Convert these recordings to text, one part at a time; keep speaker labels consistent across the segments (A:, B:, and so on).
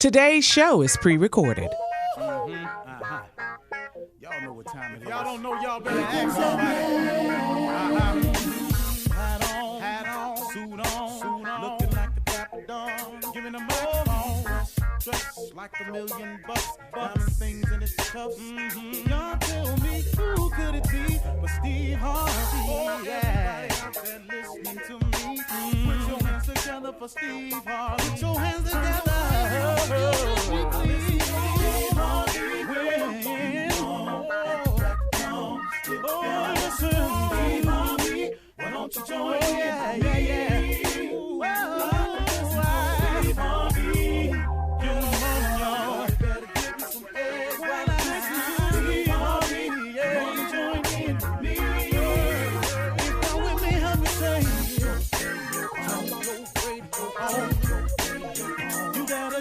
A: Today's show is pre-recorded.
B: Y'all know what time it is. Y'all don't know, y'all better ask somebody. Hat on, suit on, looking like a dapper dog, giving them microphone, dressed like $1 million, diamond things in its cuffs. Y'all tell me who could it be but Steve Harvey? Everybody out there listening to me, put your hands together for Steve Harvey. Put your hands together. Why don't you join me? Steve Harvey. Good morning, y'all. Better give me some eggs while I listen to Steve Harvey. Join in with me. If you're with me, help me say, turn your radio on. You gotta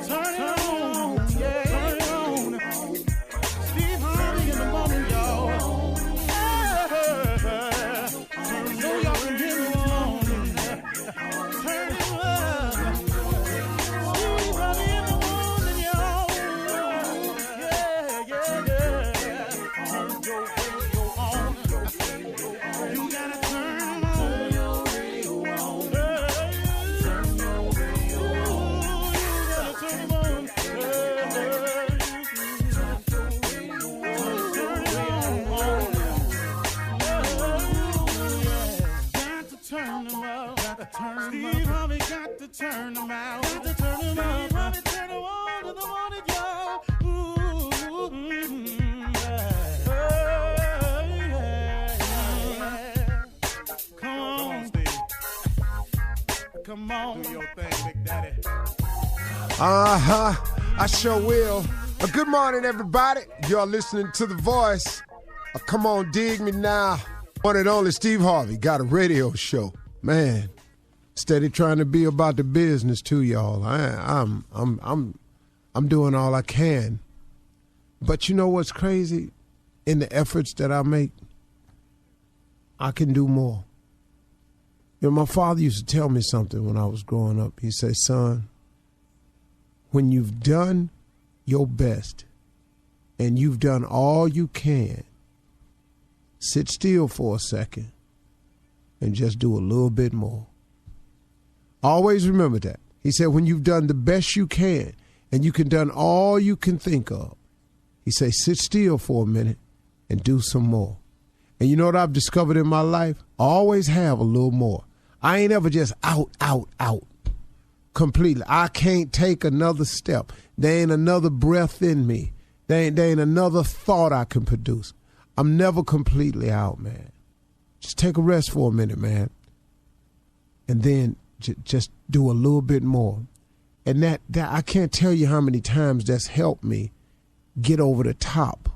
B: turn it on. Yeah, turn it on. Steve Harvey in the morning, y'all. Steve Harvey got to turn them out. Got to turn them out. Harvey turn them on to the morning, y'all. Come on, Steve. Come on. Do your thing, Big Daddy.
C: I sure will. Good morning, everybody. Y'all listening to The Voice. Come on, dig me now. One and only Steve Harvey got a radio show. Man, steady trying to be about the business too, y'all. I'm doing all I can. But you know what's crazy? In the efforts that I make, I can do more. You know, my father used to tell me something when I was growing up. He said, son, when you've done your best and you've done all you can, sit still for a second and just do a little bit more. Always remember that. He said, when you've done the best you can and you can done all you can think of, he said, sit still for a minute and do some more. And you know what I've discovered in my life? I always have a little more. I ain't ever just out completely. I can't take another step. There ain't another breath in me. There ain't another thought I can produce. I'm never completely out, man. Just take a rest for a minute, man. And then just do a little bit more. And that I can't tell you how many times that's helped me get over the top.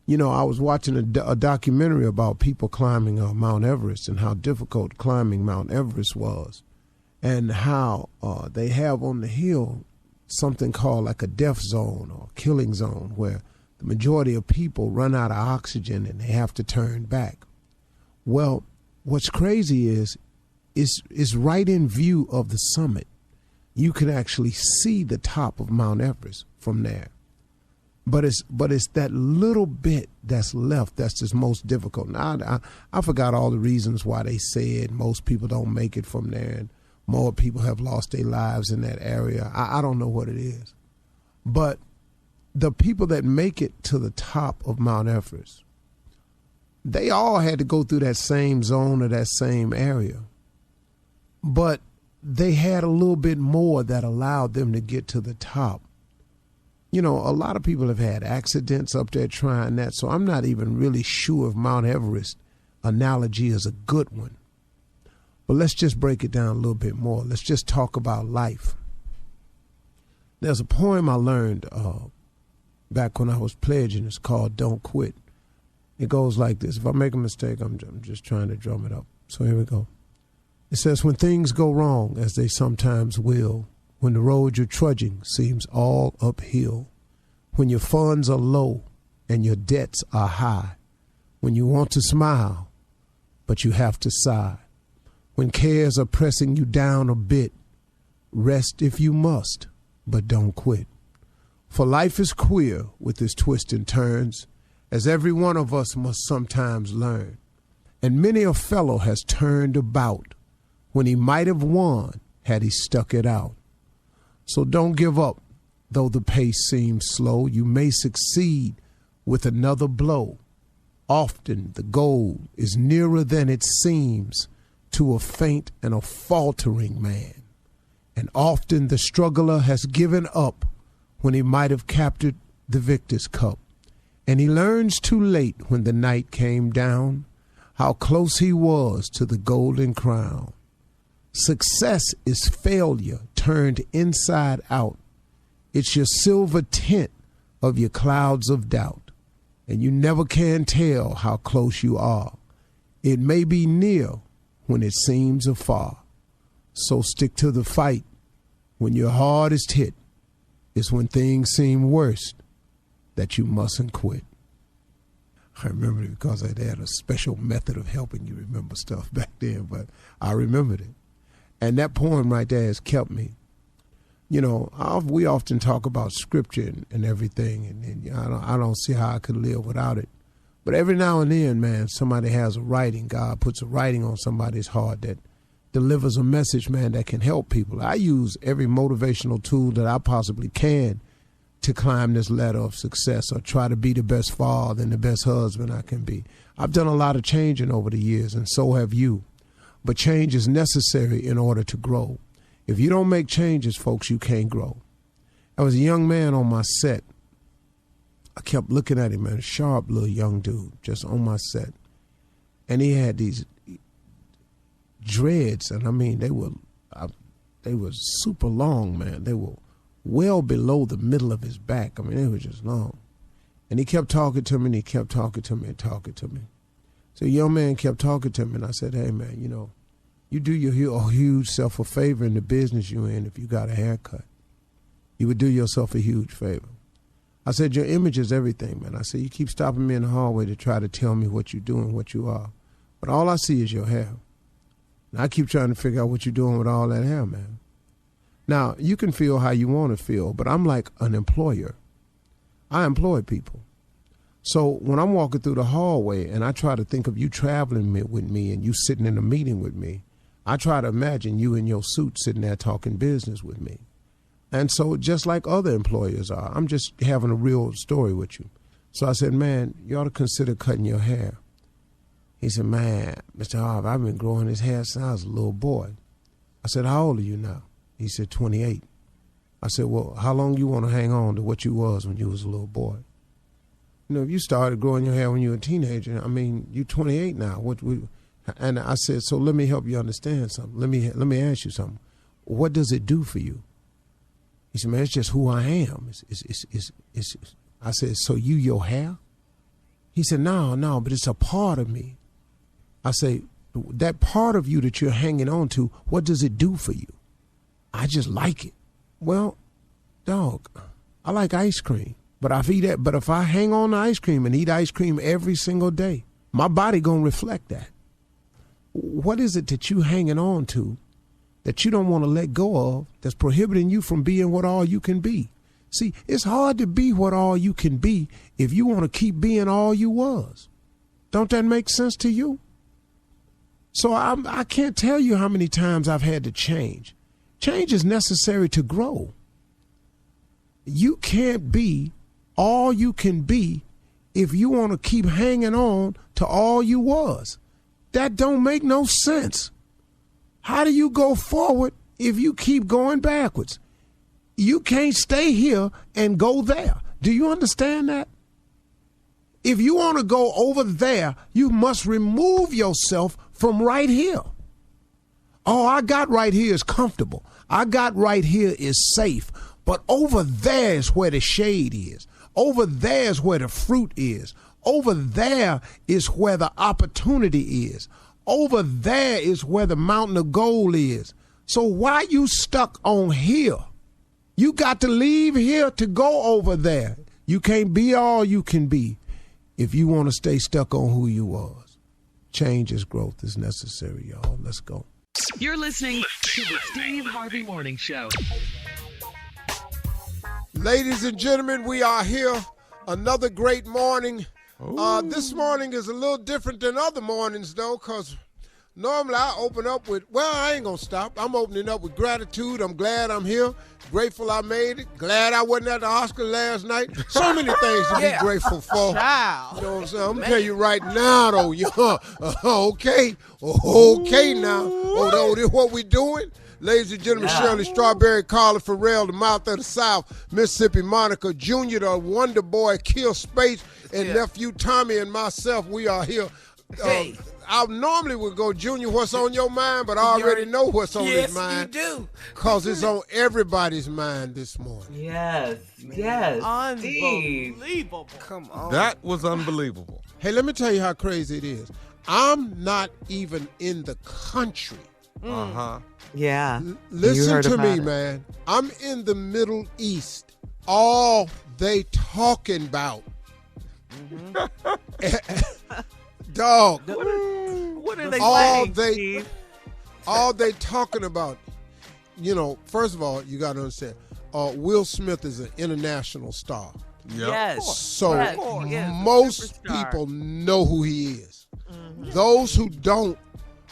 C: You know, I was watching a documentary about people climbing Mount Everest and how difficult climbing Mount Everest was, and how they have on the hill something called like a death zone or killing zone, where the majority of people run out of oxygen and they have to turn back. Well, what's crazy is right in view of the summit. You can actually see the top of Mount Everest from there. But it's that little bit that's left that's just most difficult. Now, I forgot all the reasons why they said most people don't make it from there and more people have lost their lives in that area. I don't know what it is. But the people that make it to the top of Mount Everest, they all had to go through that same zone or that same area. But they had a little bit more that allowed them to get to the top. You know, a lot of people have had accidents up there trying that, so I'm not even really sure if Mount Everest analogy is a good one. But let's just break it down a little bit more. Let's just talk about life. There's a poem I learned back when I was pledging. It's called Don't Quit. It goes like this. If I make a mistake, I'm just trying to drum it up. So here we go. It says, when things go wrong, as they sometimes will, when the road you're trudging seems all uphill, when your funds are low and your debts are high, when you want to smile, but you have to sigh, when cares are pressing you down a bit, Rest if you must, but don't quit. For life is queer with its twists and turns, as every one of us must sometimes learn. And many a fellow has turned about when he might have won had he stuck it out. So don't give up, though the pace seems slow. You may succeed with another blow. Often the goal is nearer than it seems to a faint and a faltering man. And often the struggler has given up when he might have captured the victor's cup. And he learns too late when the night came down how close he was to the golden crown. Success is failure turned inside out. It's your silver tint of your clouds of doubt. And you never can tell how close you are. It may be near when it seems afar. So stick to the fight. When your hardest hit is when things seem worst, that you mustn't quit. I remember it because they had a special method of helping you remember stuff back then, but I remembered it. And that poem right there has kept me. You know, we often talk about scripture and everything, and I don't see how I could live without it. But every now and then, man, somebody has a writing. God puts a writing on somebody's heart that delivers a message, man, that can help people. I use every motivational tool that I possibly can to climb this ladder of success or try to be the best father and the best husband I can be. I've done a lot of changing over the years, and so have you. But change is necessary in order to grow. If you don't make changes, folks, you can't grow. I was a young man on my set. I kept looking at him, man, a sharp little young dude just on my set. And he had these dreads, and I mean, they were super long, man. They were well below the middle of his back. I mean, they were just long. And he kept talking to me, and he kept talking to me and talking to me. So the young man kept talking to me, and I said, hey, man, you know, you do your huge self a favor in the business you're in if you got a haircut. You would do yourself a huge favor. I said, your image is everything, man. I said, you keep stopping me in the hallway to try to tell me what you do and what you are. But all I see is your hair. And I keep trying to figure out what you're doing with all that hair, man. Now, you can feel how you want to feel, but I'm like an employer. I employ people. So when I'm walking through the hallway and I try to think of you traveling with me and you sitting in a meeting with me, I try to imagine you in your suit sitting there talking business with me. And so just like other employers are, I'm just having a real story with you. So I said, man, you ought to consider cutting your hair. He said, man, Mr. Harvey, I've been growing this hair since I was a little boy. I said, how old are you now? He said, 28. I said, well, how long you want to hang on to what you was when you was a little boy? You know, if you started growing your hair when you were a teenager, I mean, you're 28 now. And I said, so let me help you understand something. Let me ask you something. What does it do for you? He said, man, it's just who I am. I said, so you your hair? He said, no, but it's a part of me. I say, that part of you that you're hanging on to, what does it do for you? I just like it. Well, dog, I like ice cream. But if I hang on to ice cream and eat ice cream every single day, my body gonna reflect that. What is it that you hanging on to that you don't want to let go of that's prohibiting you from being what all you can be? See, it's hard to be what all you can be if you want to keep being all you was. Don't that make sense to you? So I can't tell you how many times I've had to change. Change is necessary to grow. You can't be all you can be if you want to keep hanging on to all you was. That don't make no sense. How do you go forward if you keep going backwards? You can't stay here and go there. Do you understand that? If you want to go over there, you must remove yourself from right here. Oh, I got right here is comfortable. I got right here is safe. But over there is where the shade is. Over there is where the fruit is. Over there is where the opportunity is. Over there is where the mountain of gold is. So why you stuck on here? You got to leave here to go over there. You can't be all you can be if you want to stay stuck on who you was. Change is growth is necessary, y'all. Let's go.
D: You're listening to the Steve Harvey Morning Show.
C: Ladies and gentlemen, we are here. Another great morning. This morning is a little different than other mornings, though, because normally I open up with, I ain't going to stop. I'm opening up with gratitude. I'm glad I'm here. Grateful I made it. Glad I wasn't at the Oscar last night. So many things to be grateful for.
A: Child.
C: You know what I'm saying? I'm going to tell you right now, though. Okay. Okay now. This what we doing? Ladies and gentlemen, Shirley Strawberry, Carla Farrell, the mouth of the South, Mississippi Monica Jr., the Wonder Boy, Kill Space, and nephew Tommy and myself, we are here. I normally would go, Junior, what's on your mind? But I already know what's on his mind.
E: Yes, you do.
C: Because it's on everybody's mind this morning.
F: Yes, yes.
A: Unbelievable.
E: Come on.
G: That was unbelievable.
C: Hey, let me tell you how crazy it is. I'm not even in the country.
G: Uh-huh.
F: Yeah.
C: Listen to me, man. I'm in the Middle East. All they talking about. Dog.
F: What are they
C: all
F: saying,
C: they,
F: Steve?
C: all they talking about, first of all, you got to understand, Will Smith is an international star.
G: Yep.
F: Yes.
C: So
F: yes,
C: most
F: superstar.
C: people know who he is. Those who don't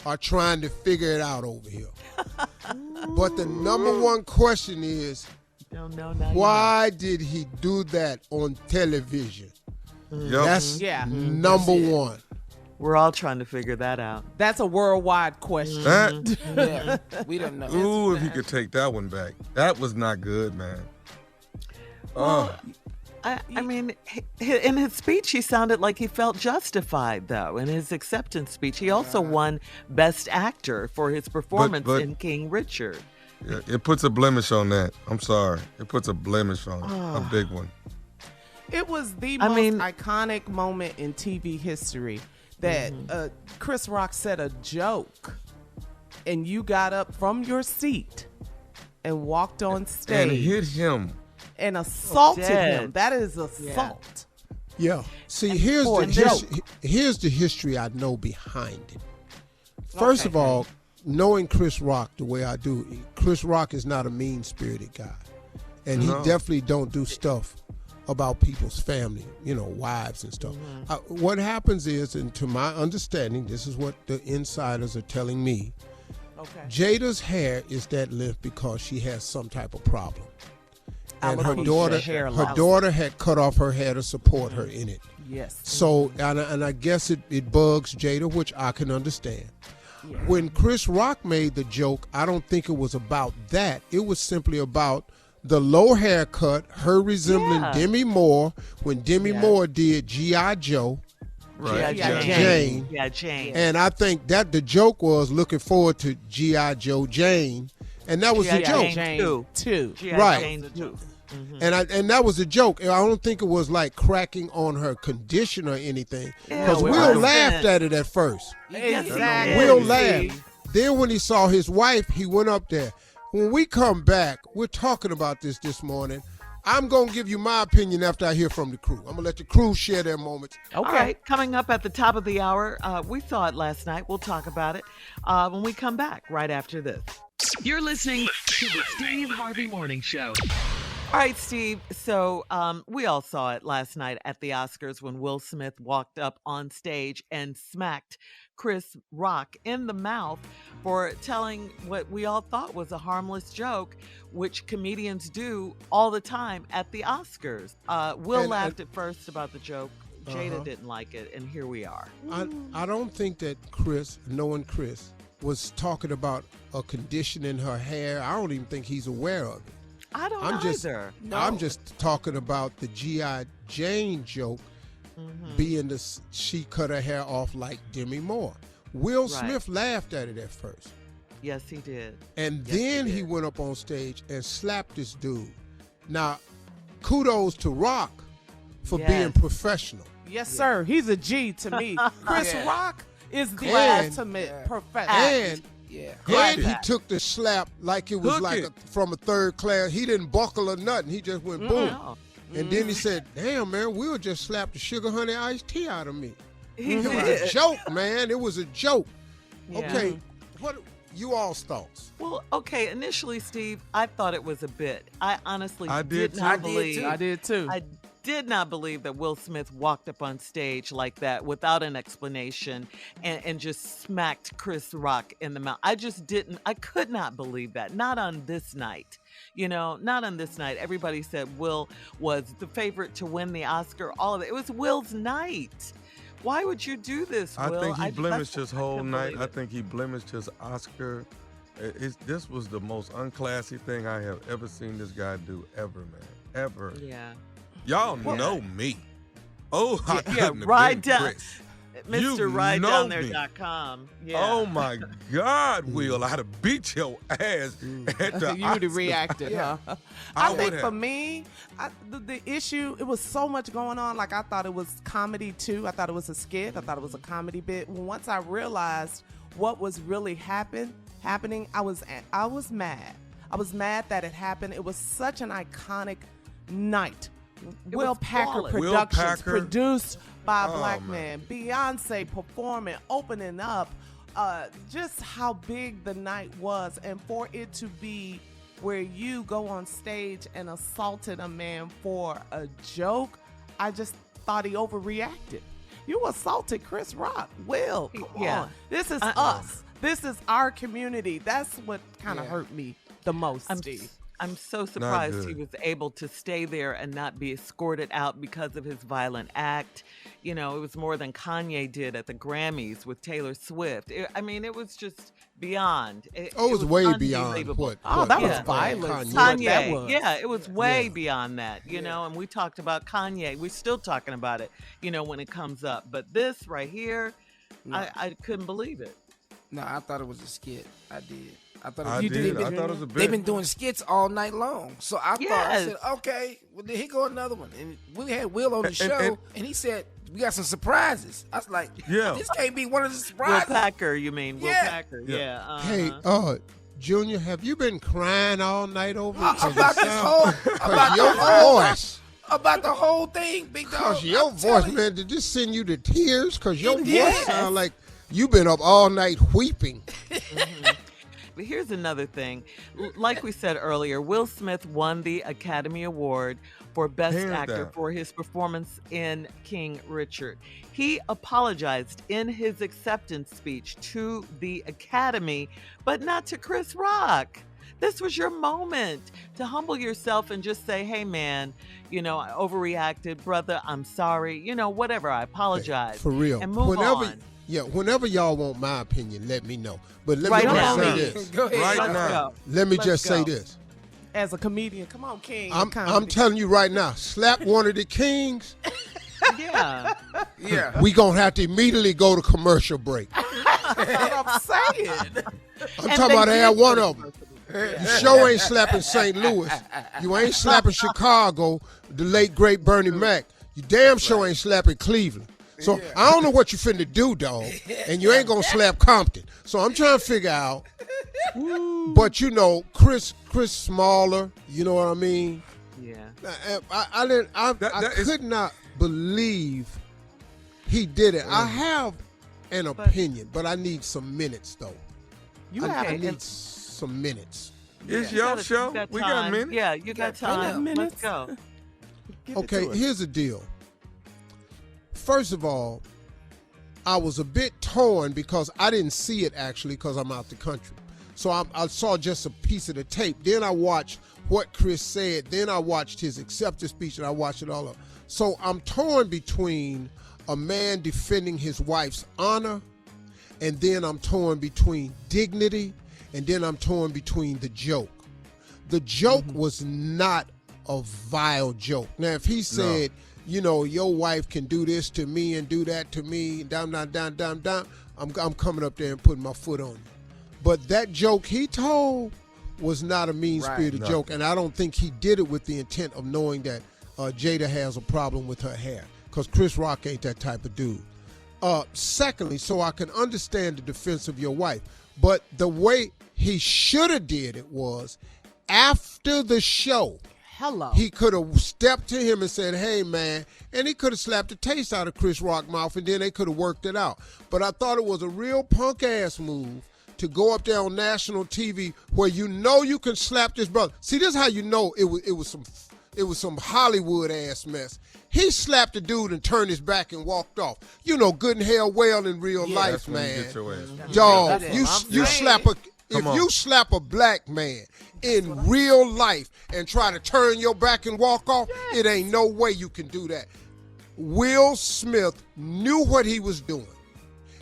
C: are trying to figure it out over here. But the number one question is,
F: Don't know now.
C: why did he do that on television?
G: Yep.
C: That's number one.
F: We're all trying to figure that out.
A: That's a worldwide question.
G: That,
E: We don't know.
G: ooh, if he could take that one back. That was not good, man.
F: I mean, in his speech, he sounded like he felt justified, though. In his acceptance speech, he also won Best Actor for his performance in King Richard.
G: Yeah, it puts a blemish on that. I'm sorry. It puts a blemish on it. A big one.
A: It was the most iconic moment in TV history that Chris Rock said a joke and you got up from your seat and walked on stage
G: And hit him.
A: and assaulted him. That is assault.
C: Yeah. See, here's the history I know behind it. First of all, knowing Chris Rock the way I do, Chris Rock is not a mean-spirited guy. And he definitely don't do stuff about people's family, wives and stuff. What happens is, and to my understanding, this is what the insiders are telling me, Jada's hair is that length because she has some type of problem. And her daughter had cut off her hair to support her in it.
A: Yes.
C: So, and I guess it bugs Jada, which I can understand. Yeah. When Chris Rock made the joke, I don't think it was about that. It was simply about the low haircut, her resembling Demi Moore when Demi Moore did G.I. Joe.
G: Right.
C: Jane.
F: Yeah, Jane.
C: And I think that the joke was looking forward to G.I. Joe Jane. And that was the joke.
A: Jane 2.
C: Right.
F: Jane 2.
C: And that was a joke. I don't think it was like cracking on her condition or anything. Because
F: Yeah,
C: Will laughed at it at first.
A: Exactly.
C: Will laughed. Then when he saw his wife, he went up there. When we come back, we're talking about this morning. I'm going to give you my opinion after I hear from the crew. I'm going to let the crew share their moments.
F: Okay. All right, coming up at the top of the hour, we saw it last night. We'll talk about it when we come back right after this.
D: You're listening to the Steve Harvey Morning Show.
F: All right, Steve. So we all saw it last night at the Oscars when Will Smith walked up on stage and smacked Chris Rock in the mouth for telling what we all thought was a harmless joke, which comedians do all the time at the Oscars. Will laughed at first about the joke. Jada didn't like it, and here we are.
C: I don't think that knowing Chris, was talking about a condition in her hair. I don't even think he's aware of it.
F: I don't either.
C: I'm just talking about the G.I. Jane joke being she cut her hair off like Demi Moore. Will Smith laughed at it at first.
F: Yes, he did.
C: And then he went up on stage and slapped this dude. Now, kudos to Rock for being professional.
A: Yes, sir. He's a G to me. Chris Rock is the ultimate professional.
C: And he took the slap like it was from a third class. He didn't buckle or nothing. He just went boom. And then he said, damn, man, Will just slapped the sugar honey iced tea out of me. It was a joke, man. It was a joke. Yeah. Okay, You all's thoughts.
F: Well, okay, initially, Steve, I thought it was a bit. I honestly
G: I did
F: did not
G: too.
F: believe.
A: I did too.
F: I did not believe that Will Smith walked up on stage like that without an explanation and just smacked Chris Rock in the mouth. I just didn't. I could not believe that. Not on this night. Not on this night. Everybody said Will was the favorite to win the Oscar. All of it. It was Will's night. Why would you do this, Will?
G: I think he blemished his whole
F: couldn't
G: night.
F: believe
G: I
F: it.
G: think he blemished his Oscar. This was the most unclassy thing I have ever seen this guy do ever, man. Ever.
F: Yeah.
G: Y'all know me. Oh, I
F: Yeah,
G: couldn't have
F: ride
G: been
F: down.
G: Chris.
F: Mr.
G: You
F: Ride
G: know
F: Down
G: me.
F: There.com. Yeah.
G: Oh my God, Will! I'd have beat your ass at the
A: You would have
G: Oscars.
A: reacted, huh?
G: I
A: I
G: would
A: think
G: have.
A: for me, the issue, it was so much going on. Like, I thought it was comedy too. I thought it was a skit. I thought it was a comedy bit. Once I realized what was really happening, I was mad. I was mad that it happened. It was such an iconic night. Will
F: was
A: Packer
F: flawless.
G: Will
A: Productions,
G: Packer.
A: produced by a
G: Oh,
A: black
G: man.
A: man. Beyonce performing, opening up. Just how big the night was, and for it to be where you go on stage and assaulted a man for a joke, I just thought he overreacted. You assaulted Chris Rock. Will, come
F: Yeah.
A: on. This is
F: Uh-uh.
A: us. This is our community. That's what kind of hurt me the most, Steve.
F: I'm so surprised he
G: good.
F: was able to stay there and not be escorted out because of his violent act. It was more than Kanye did at the Grammys with Taylor Swift. It was just beyond. It
C: was way beyond
F: unbelievable.
C: what.
A: Oh, that was
F: Yeah.
A: violence.
C: Kanye.
A: That was.
F: Yeah, it was way
C: Yeah.
F: beyond that, and we talked about Kanye. We're still talking about it, when it comes up. But this right here, I couldn't believe it.
E: No, I thought it was a skit. I did. I thought it
G: I
E: was,
A: You
G: did.
A: did.
G: I thought it was a bit.
E: they've been doing skits all night long. So I thought, I
F: Yes.
E: said, okay, well, then here go another one. And we had Will on the
G: And-
E: show, and he said, we got some surprises. I was like,
G: Yeah.
E: this can't be one of the
F: Will
E: surprises.
F: Packer, you mean? Will
E: Yeah.
F: Packer,
G: Yeah.
F: yeah. uh-huh.
C: Hey, Junior, have you been crying all night over it?
E: About this whole, about
C: your
E: the whole,
C: voice.
E: about the whole thing, big dog.
C: Cause your
E: I'm
C: voice,
E: telling you.
C: man, did this send you to tears? Cause your
E: Yes.
C: voice sound like you been up all night weeping.
F: But here's another thing. Like we said earlier, Will Smith won the Academy Award for Best
G: Hands
F: Actor
G: down.
F: for his performance in King Richard. He apologized in his acceptance speech to the Academy, but not to Chris Rock. This was your moment to humble yourself and just say, hey, man, I overreacted. Brother, I'm sorry. Whatever. I apologize.
C: For real.
F: And move on.
C: Whenever y'all want my opinion, let me know. But let
F: Right
C: me
F: now.
C: just say this.
E: Go ahead.
G: Right
F: Let's
G: now.
F: go.
C: Let me
F: Let's
C: just say
F: go.
C: this.
A: As a comedian, come on, King.
C: I'm
A: comedy.
C: telling you right now, slap one of the kings,
F: Yeah.
E: Yeah.
C: we gonna have to immediately go to commercial break.
A: That's what I'm saying.
C: I'm talking about add one of them. You sure ain't slapping St. Louis. You ain't slapping Chicago, the late great Bernie Mac. You damn sure ain't slapping Cleveland. So I don't know what you finna do, dog. And you ain't gonna slap Compton. So I'm trying to figure out. But Chris smaller, you know what I mean?
F: Yeah.
C: I could not believe he did it. I have an opinion, but I need some minutes though.
A: You
C: I
A: have
C: need some minutes.
G: It's
F: You
G: your
F: got-
G: show.
F: you got
G: We got
F: time.
G: minutes.
F: Yeah, you got time.
A: minutes.
F: Let's go.
A: Give it
C: Okay,
A: to us.
C: here's the deal. First of all, I was a bit torn because I didn't see it actually because I'm out the country. So I saw just a piece of the tape. Then I watched what Chris said. Then I watched his acceptance speech and I watched it all up. So I'm torn between a man defending his wife's honor, and then I'm torn between dignity, and then I'm torn between the joke. The joke was not a vile joke. Now, if he said, your wife can do this to me and do that to me, down, I'm coming up there and putting my foot on you. But that joke he told was not a mean-spirited
G: Right.
C: joke, and I don't think he did it with the intent of knowing that Jada has a problem with her hair, because Chris Rock ain't that type of dude. Secondly, so I can understand the defense of your wife, but the way he should have did it was after the show.
A: Hello.
C: He could have stepped to him and said, hey, man, and he could have slapped the taste out of Chris Rock's mouth, and then they could have worked it out. But I thought it was a real punk-ass move to go up there on national TV where you know you can slap this brother. See, this is how you know it was some Hollywood ass mess. He slapped the dude and turned his back and walked off. You know good and hell well in real life, man. Dog, you slap you slap a black man in real life and try to turn your back and walk off, it ain't no way you can do that. Will Smith knew what he was doing.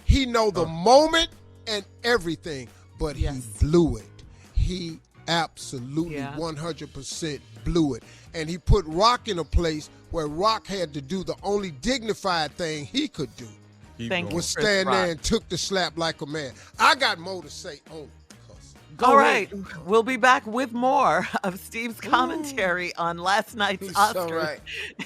C: He know the moment and everything, but he blew it. He absolutely 100% blew it. And he put Rock in a place where Rock had to do the only dignified thing he could do. Was stand there and took the slap like a man. I got more to say on it.
F: All right, we'll be back with more of Steve's commentary on last night's Oscars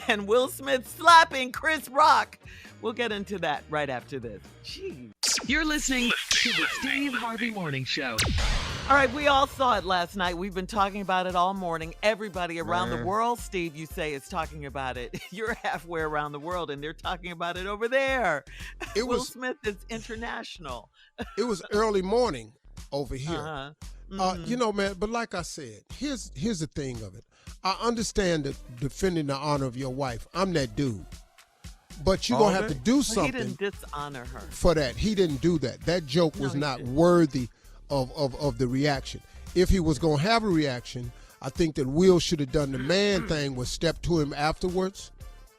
F: and Will Smith slapping Chris Rock. We'll get into that right after this. Jeez.
D: You're listening to the Steve Harvey Morning Show.
F: All right, we all saw it last night. We've been talking about it all morning. Everybody around the world, Steve, you say, is talking about it. You're halfway around the world, and they're talking about it over there. Will Smith is international.
C: It was early morning over here. You know, man, but like I said, here's the thing of it. I understand that defending the honor of your wife. I'm that dude. But you're going to have to do something.
F: He didn't dishonor her.
C: For that. He didn't do that. That joke was not worthy of the reaction. If he was going to have a reaction, I think that Will should have done the man thing, was step to him afterwards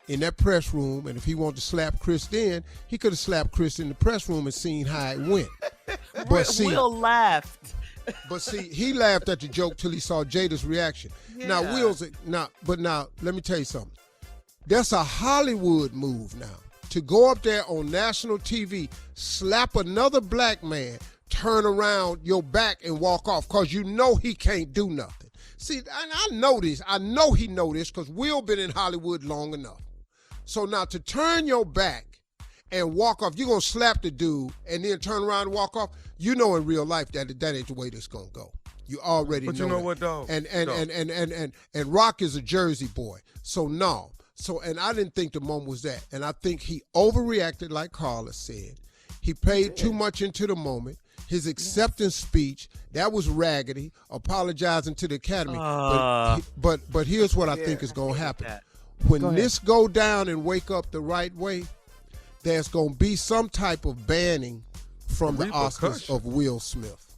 C: in that press room, and if he wanted to slap Chris then, he could have slapped Chris in the press room and seen how it went. But see,
F: Will laughed.
C: But see, he laughed at the joke till he saw Jada's reaction. Now, now let me tell you something. That's a Hollywood move now. To go up there on national TV, slap another black man, turn around your back and walk off, because you know he can't do nothing. See, I know this. I know he know this because Will been in Hollywood long enough. So now to turn your back and walk off, you're going to slap the dude and then turn around and walk off. You know in real life that ain't the way this going to go. You already know.
G: But you know
C: that.
G: what, dog?
C: And Rock is a Jersey boy. So no. And I didn't think the moment was that. And I think he overreacted, like Carla said. He paid too much into the moment. His acceptance speech, that was raggedy, apologizing to the Academy. But here's what I think is going to happen. When this go down and wake up the right way, there's going to be some type of banning from the Oscars of Will Smith.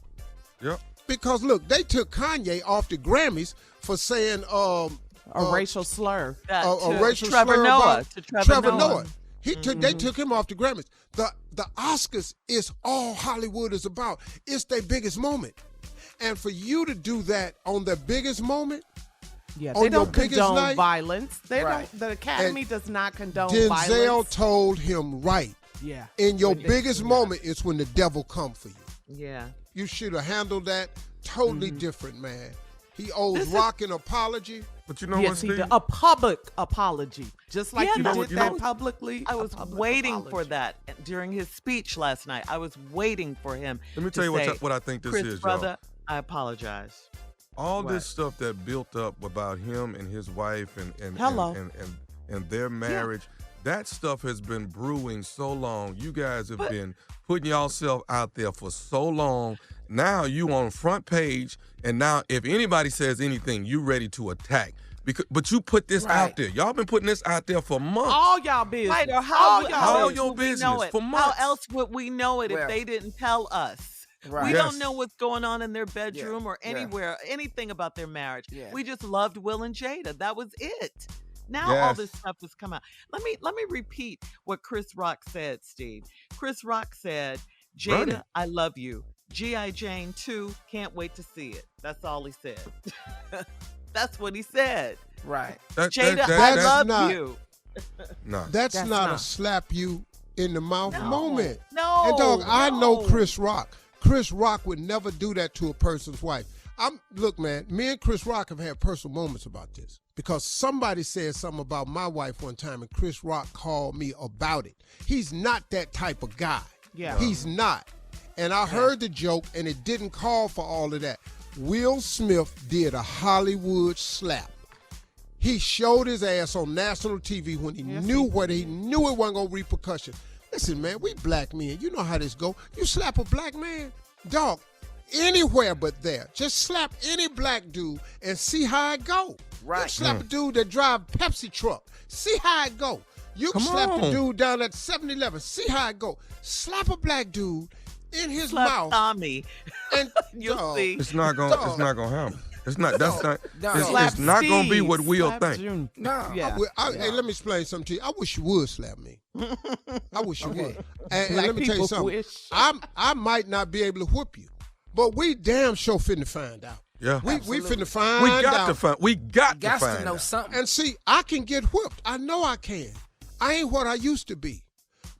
G: Yep.
C: Because, look, they took Kanye off the Grammys for saying
A: a racial slur.
C: A racial
F: Trevor
C: slur
F: Noah.
C: about Trevor Noah. They took him off the Grammys. The Oscars is all Hollywood is about. It's their biggest moment. And for you to do that on their biggest moment,
A: they don't condone violence. The Academy does not condone violence.
C: Denzel told him in your biggest moment, it's when the devil come for you.
F: Yeah.
C: You should have handled that totally different, man. He owes Rock an apology.
G: But you know what, Steve?
A: A public apology. Just like you did that publicly.
F: I was waiting for that during his speech last night. I was waiting for him.
G: Let me tell you what I think this
F: Chris,
G: is,
F: brother,
G: y'all.
F: I apologize.
G: All this stuff that built up about him and his wife and their marriage, that stuff has been brewing so long. You guys have been putting yourself out there for so long. Now you on front page, and now if anybody says anything, you ready to attack. But you put this out there. Y'all been putting this out there for months.
A: All y'all business.
F: Right, or how
G: your business for months.
F: How else would we know it if they didn't tell us? Right. We don't know what's going on in their bedroom or anywhere, anything about their marriage. Yeah. We just loved Will and Jada. That was it. Now all this stuff has come out. Let me repeat what Chris Rock said, Steve. Chris Rock said, Jada, I love you. G.I. Jane 2, can't wait to see it. That's all he said. That's what he said.
A: Right.
F: Jada, I love you.
C: No. That's not a slap you in the mouth moment.
F: No.
C: And dog, I know Chris Rock. Chris Rock would never do that to a person's wife. Look, man, me and Chris Rock have had personal moments about this. Because somebody said something about my wife one time and Chris Rock called me about it. He's not that type of guy.
A: Yeah.
C: He's not. And I heard the joke, and it didn't call for all of that. Will Smith did a Hollywood slap. He showed his ass on national TV when he knew it wasn't going to repercussion. Listen, man, we black men. You know how this go. You slap a black man, Dog, anywhere but there. Just slap any black dude and see how it go.
E: Right.
C: You slap a dude that drive Pepsi truck. See how it go. You can slap the dude down at 7-Eleven. See how it go. Slap a black dude in his mouth.
F: Tommy.
C: And
F: you'll see.
G: It's not gonna happen. It's not. That's not.
A: Slap
G: It's not gonna be
A: Steve.
G: what Will
A: Slap
G: think.
A: June.
E: No.
A: Yeah.
C: Hey, let me explain something to you. I wish you would slap me. I wish you would. And
A: Black
C: let me tell you
A: people
C: something.
A: wish.
C: I might not be able to whoop you, but we damn sure finna find out.
G: Yeah.
C: We finna find out.
G: We got to
E: Got
G: find
E: to know
G: out.
E: something.
C: And see, I can get whipped. I know I can. I ain't what I used to be.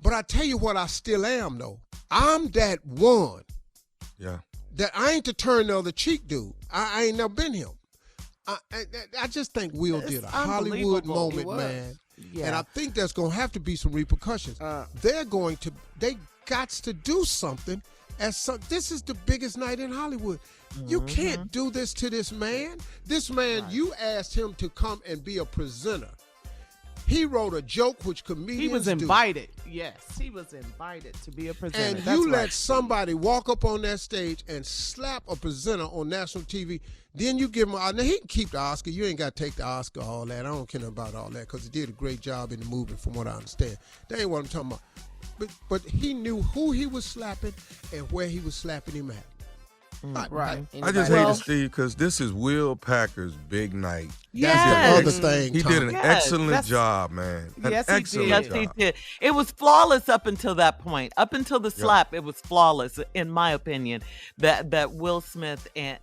C: But I tell you what I still am, though. I'm that one.
G: Yeah.
C: That I ain't the turn the other cheek dude. I ain't never been him. I just think Will did a Hollywood moment, man.
A: Yeah.
C: And I think there's going to have to be some repercussions. They got to do something. This is the biggest night in Hollywood. You can't do this to this man. This man, you asked him to come and be a presenter. He wrote a joke which comedians
A: He was
C: do.
A: invited. Yes, he was invited to be a presenter.
C: And
A: That's
C: you
A: right.
C: let somebody walk up on that stage and slap a presenter on national TV, then you give him now he can keep the Oscar. You ain't got to take the Oscar, all that. I don't care about all that because he did a great job in the movie from what I understand. That ain't what I'm talking about. But he knew who he was slapping and where he was slapping him at.
E: Right.
G: I just hate it, Steve, because this is Will Packer's big night.
C: That's the other thing.
G: He did an excellent job, man.
A: Yes, he did.
F: Yes, he did. It was flawless up until that point. Up until the slap, it was flawless, in my opinion. That Will Smith and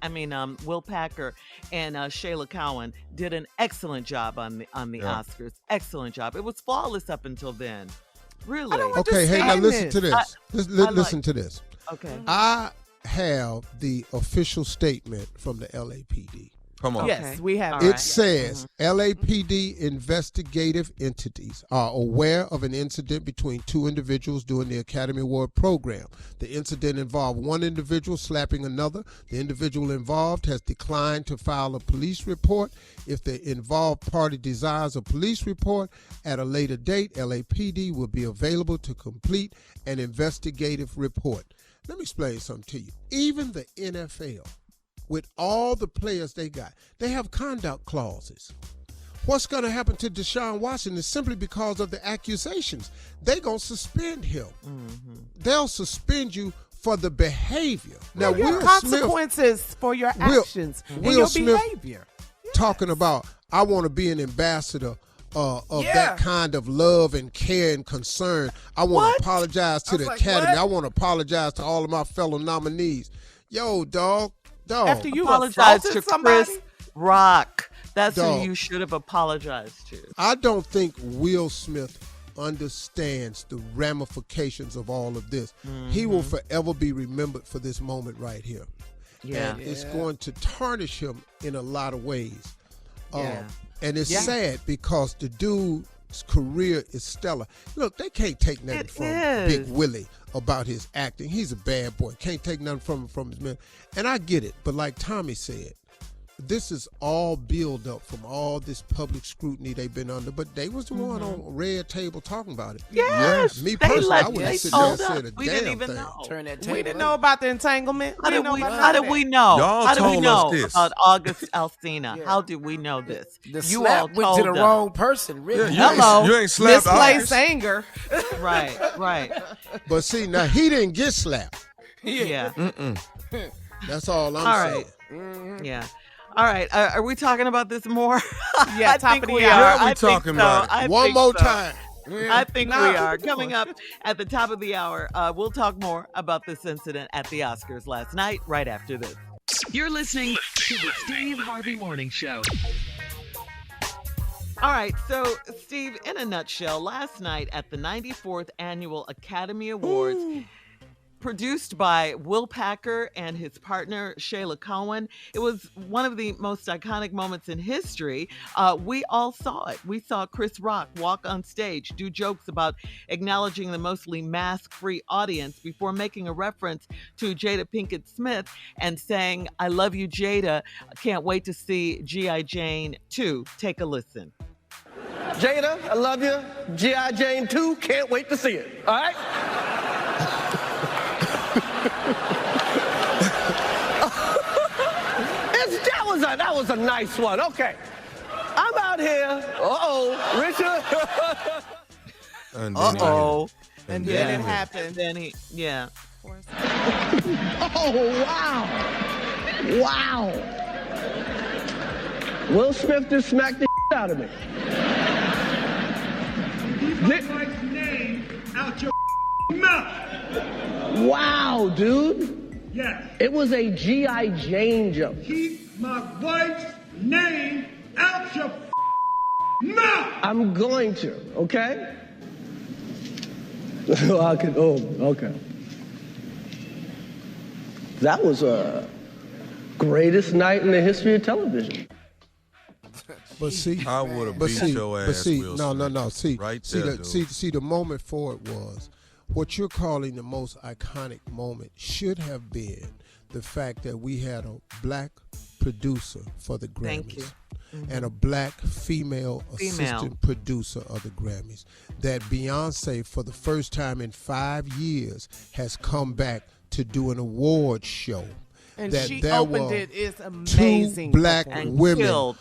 F: Will Packer and Shayla Cowan did an excellent job on the Oscars. Excellent job. It was flawless up until then. Really.
C: Okay, hey, now listen to this. Listen to this.
F: Okay.
C: I have the official statement from the LAPD.
G: Come on.
A: Yes, we have.
C: It says LAPD investigative entities are aware of an incident between two individuals during the Academy Award program. The incident involved one individual slapping another. The individual involved has declined to file a police report. If the involved party desires a police report at a later date, LAPD will be available to complete an investigative report. Let me explain something to you. Even the NFL, with all the players they got, they have conduct clauses. What's going to happen to Deshaun Watson is simply because of the accusations. They're going to suspend him. They'll suspend you for the behavior. Now,
A: Will consequences for your actions and your behavior.
C: Talking about, I want to be an ambassador of that kind of love and care and concern. I want to apologize to the Academy.
E: What?
C: I want to apologize to all of my fellow nominees. Yo, dog.
A: After you
F: apologize to
A: somebody?
F: Chris Rock. That's
C: Dog.
F: who you should have apologized to.
C: I don't think Will Smith understands the ramifications of all of this. He will forever be remembered for this moment right here.
F: Yeah.
C: And it's going to tarnish him in a lot of ways.
F: Yeah.
C: And it's sad because the dude's career is stellar. Look, they can't take nothing from Big Willie about his acting. He's a bad boy. Can't take nothing from his man. And I get it. But like Tommy said, this is all build up from all this public scrutiny they've been under. But they was the one on Red Table talking about it.
F: Yes.
C: Me personally, I wouldn't sit there and said a
F: We
C: damn
F: didn't even
C: thing.
F: know.
E: Turn that
A: We
E: table
A: didn't know about the entanglement.
F: How did we know?
G: Y'all
F: How did we
G: told
F: know
G: us this.
F: about August Alsina? How did we know this?
E: The
F: You
E: slap
F: all
E: went to
F: told
E: the
F: us.
E: wrong person, really.
A: Hello.
G: You ain't slapped
A: Misplaced
G: August.
A: anger.
F: Right.
C: But see, now he didn't get slapped.
F: Yeah.
C: That's all I'm
F: All
C: saying.
F: right. Yeah. All right. Are we talking about this more?
A: Yeah,
F: I
A: top
F: think
A: of the
F: we
A: hour.
F: are.
G: Yeah, we
F: I think
G: talking about it.
F: I
C: One
F: think
C: more
F: so.
C: time.
F: I think we are. Coming up at the top of the hour, we'll talk more about this incident at the Oscars last night, right after this.
D: You're listening to the Steve Harvey Morning Show.
F: All right, so Steve, in a nutshell, last night at the 94th Annual Academy Awards, produced by Will Packer and his partner Shayla Cowan, it was one of the most iconic moments in history. We all saw it. We saw Chris Rock walk on stage, do jokes about acknowledging the mostly mask-free audience before making a reference to Jada Pinkett Smith and saying, "I love you, Jada. Can't wait to see G.I. Jane 2. Take a listen.
H: Jada, I love you. G.I. Jane 2, can't wait to see it. All right? right, that was a nice one. Okay. I'm out here. Richard.
A: And then it happened.
F: And then he, yeah.
H: Oh, wow. Wow. Will Smith just smacked the out of me.
B: Keep my wife's name out your mouth.
H: Wow, dude.
B: Yes.
H: It was a G.I. Jane jump.
B: Keep my wife's name out your mouth.
H: I'm going to, okay? Okay. That was a greatest night in the history of television.
C: But see,
G: I would have beat your ass.
C: But see,
G: Will
C: no.
G: Smith.
C: See, the moment for it was what you're calling the most iconic moment should have been the fact that we had a black producer for the Grammys.
F: Thank you.
C: And a black female assistant producer of the Grammys. That Beyonce, for the first time in 5 years, has come back to do an award show.
A: And
C: that
A: she
C: there
A: opened
C: were
A: it. It's amazing.
C: Two black women.
F: Killed.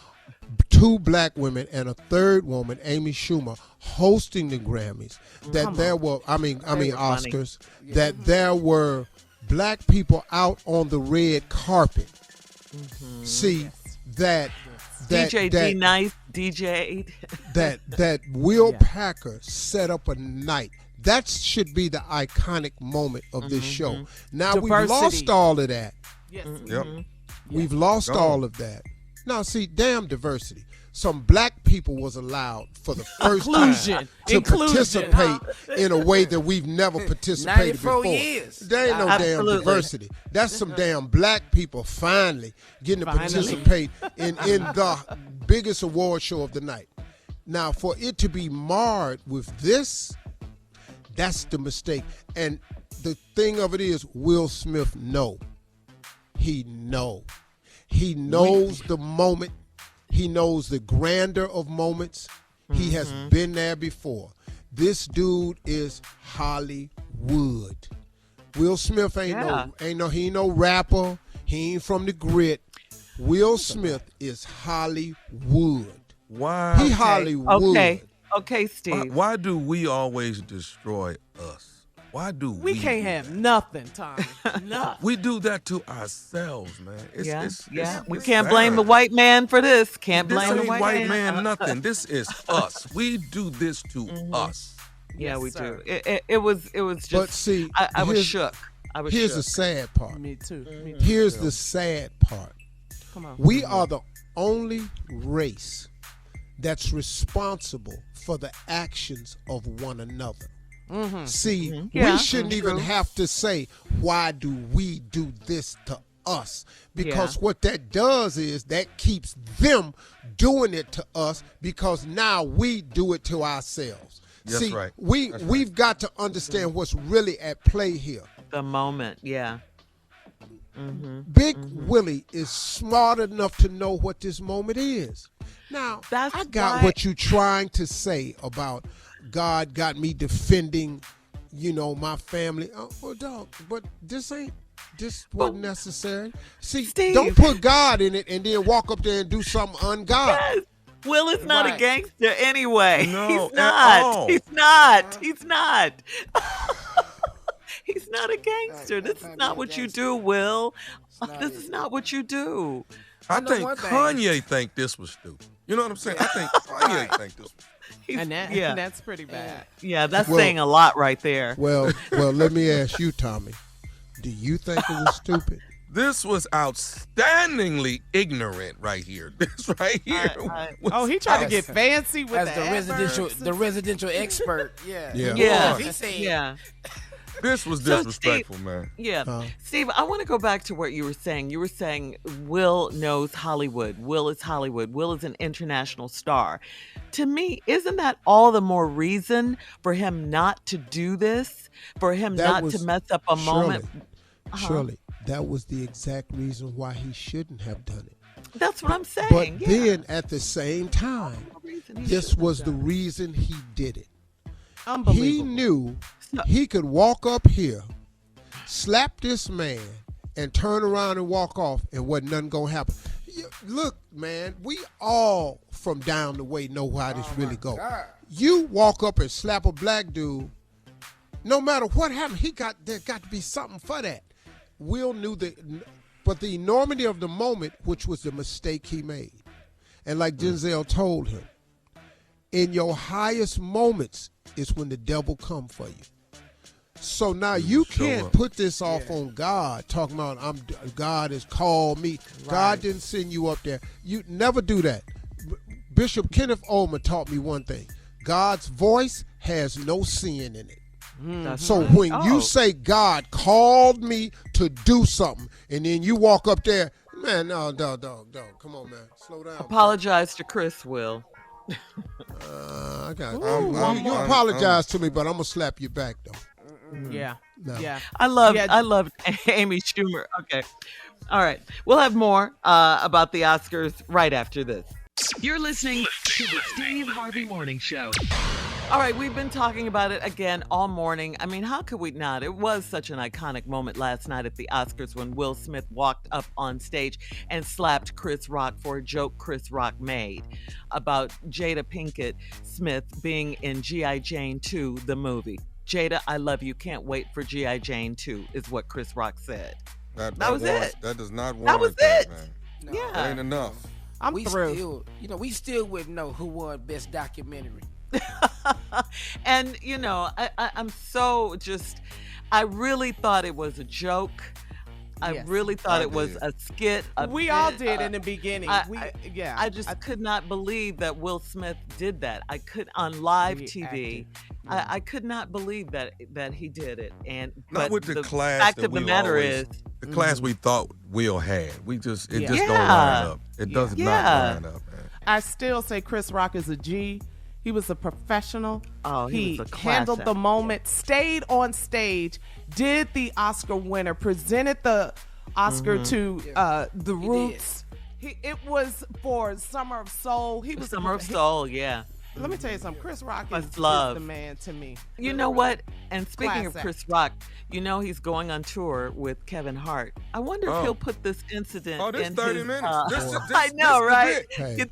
C: 2 black women and a third woman, Amy Schumer, hosting the Grammys. That there were, Oscars.
A: Yeah.
C: That there were black people out on the red carpet. See that
F: DJ D Nice DJ.
C: that Will Packer set up a night. That should be the iconic moment of this show. Now
A: Diversity.
C: we've lost all of that.
A: Yes.
G: Yep.
C: We've lost all of that. Now, see, damn diversity. Some black people was allowed for the first time to participate in a way that we've never participated
E: 94
C: before.
E: years.
C: There ain't no damn diversity. That's some damn black people finally getting to participate in the biggest award show of the night. Now, for it to be marred with this, that's the mistake. And the thing of it is, Will Smith He knows the moment. He knows the grandeur of moments. He has been there before. This dude is Hollywood. Will Smith he ain't no rapper. He ain't from the grit. Will Smith is Hollywood.
G: Why?
C: He Hollywood.
F: Okay, Steve.
G: Why do we always destroy us? Why do we
A: can't
G: do
A: have
G: that?
A: nothing, Tommy. Nothing.
G: We do that to ourselves, man.
F: We can't blame the white man for this. Can't blame the
G: white man. Nothing. This is us. We do this to us.
F: Yeah,
A: Yes,
F: we
A: sir.
F: do. It was just.
C: But see,
F: I was shook.
C: Here's the sad part.
A: Me too.
C: Here's the sad part.
A: Come on.
C: We are the only race that's responsible for the actions of one another. See, we shouldn't even have to say, why do we do this to us? Because what that does is that keeps them doing it to us because now we do it to ourselves.
G: That's
C: See,
G: right.
C: we've got to understand what's really at play here.
F: The moment,
C: Big Willie is smart enough to know what this moment is. Now, I got what you're trying to say about God got me defending, my family. Oh, dog, but this wasn't necessary. See,
F: Steve.
C: Don't put God in it and then walk up there and do something ungodly.
F: Yes. Will is not a gangster anyway.
G: No,
F: He's not.
G: at all.
F: He's not. He's not. He's not a gangster. This is not what you do, Will. This is not what you do.
G: I think Kanye think this was stupid. You know what I'm saying? I think Kanye think this was
A: And that's pretty bad.
F: Yeah, that's saying a lot right there.
C: Well, let me ask you, Tommy. Do you think it was stupid?
G: This was outstandingly ignorant right here. This right here.
A: He tried to get fancy with
E: the residential expert.
F: Yeah.
E: He said.
F: Yeah.
G: This was disrespectful, man.
F: Yeah. Steve, I want to go back to what you were saying. You were saying Will knows Hollywood. Will is Hollywood. Will is an international star. To me, isn't that all the more reason for him not to do this? For him not to mess up a moment?
C: Shirley, that was the exact reason why he shouldn't have done it.
F: That's what I'm saying.
C: But then at the same time, this was the reason he did it.
A: Unbelievable.
C: He knew he could walk up here, slap this man, and turn around and walk off, and wasn't nothing gonna happen. Look, man, we all from down the way know how this really go. You walk up and slap a black dude, no matter what happened, there got to be something for that. Will knew but the enormity of the moment, which was the mistake he made. And like Denzel told him, in your highest moments is when the devil come for you. So now you can't put this off on God, talking about God has called me. Right. God didn't send you up there. You never do that. Bishop Kenneth Ulmer taught me one thing. God's voice has no sin in it. So when you say God called me to do something, and then you walk up there, man, no, come on, man, slow down.
F: Apologize to Chris, Will.
C: I got you apologize to me, but I'm gonna slap you back though.
A: Yeah.
C: No.
A: Yeah.
F: I love Amy Schumer. Okay. All right. We'll have more about the Oscars right after this.
D: You're listening to the Steve Harvey Morning Show.
F: All right, we've been talking about it again all morning. I mean, how could we not? It was such an iconic moment last night at the Oscars when Will Smith walked up on stage and slapped Chris Rock for a joke Chris Rock made about Jada Pinkett Smith being in G.I. Jane 2, the movie. Jada, I love you. Can't wait for G.I. Jane 2 is what Chris Rock said. That was it.
G: That does not warrant
F: that. Was it.
G: Man.
E: No,
F: yeah.
G: That ain't enough.
A: I'm through.
E: We still wouldn't know who won Best Documentary.
F: And, I'm so I really thought it was a joke. I really thought it was a skit.
A: We all did in the beginning.
F: I just could not believe that Will Smith did that. I could on live TV. I could not believe that he did it. And
G: not
F: but
G: with the class.
F: Fact of the matter is,
G: the class we thought Will had. It just don't line up. It does not line up. Man.
A: I still say Chris Rock is a G. He was a professional.
F: Oh, he was a class
A: handled the moment, stayed on stage, did the Oscar winner, presented the Oscar to The Roots. It was for Summer of Soul. He was
F: Summer of Soul, yeah.
A: Let me tell you something. Chris Rock is
F: the
A: man to me.
F: You know what? And speaking of Chris Rock, he's going on tour with Kevin Hart. I wonder if he'll put this incident
G: this
F: in
G: 30
F: his,
G: minutes.
F: I know, right?
C: Hey.
F: You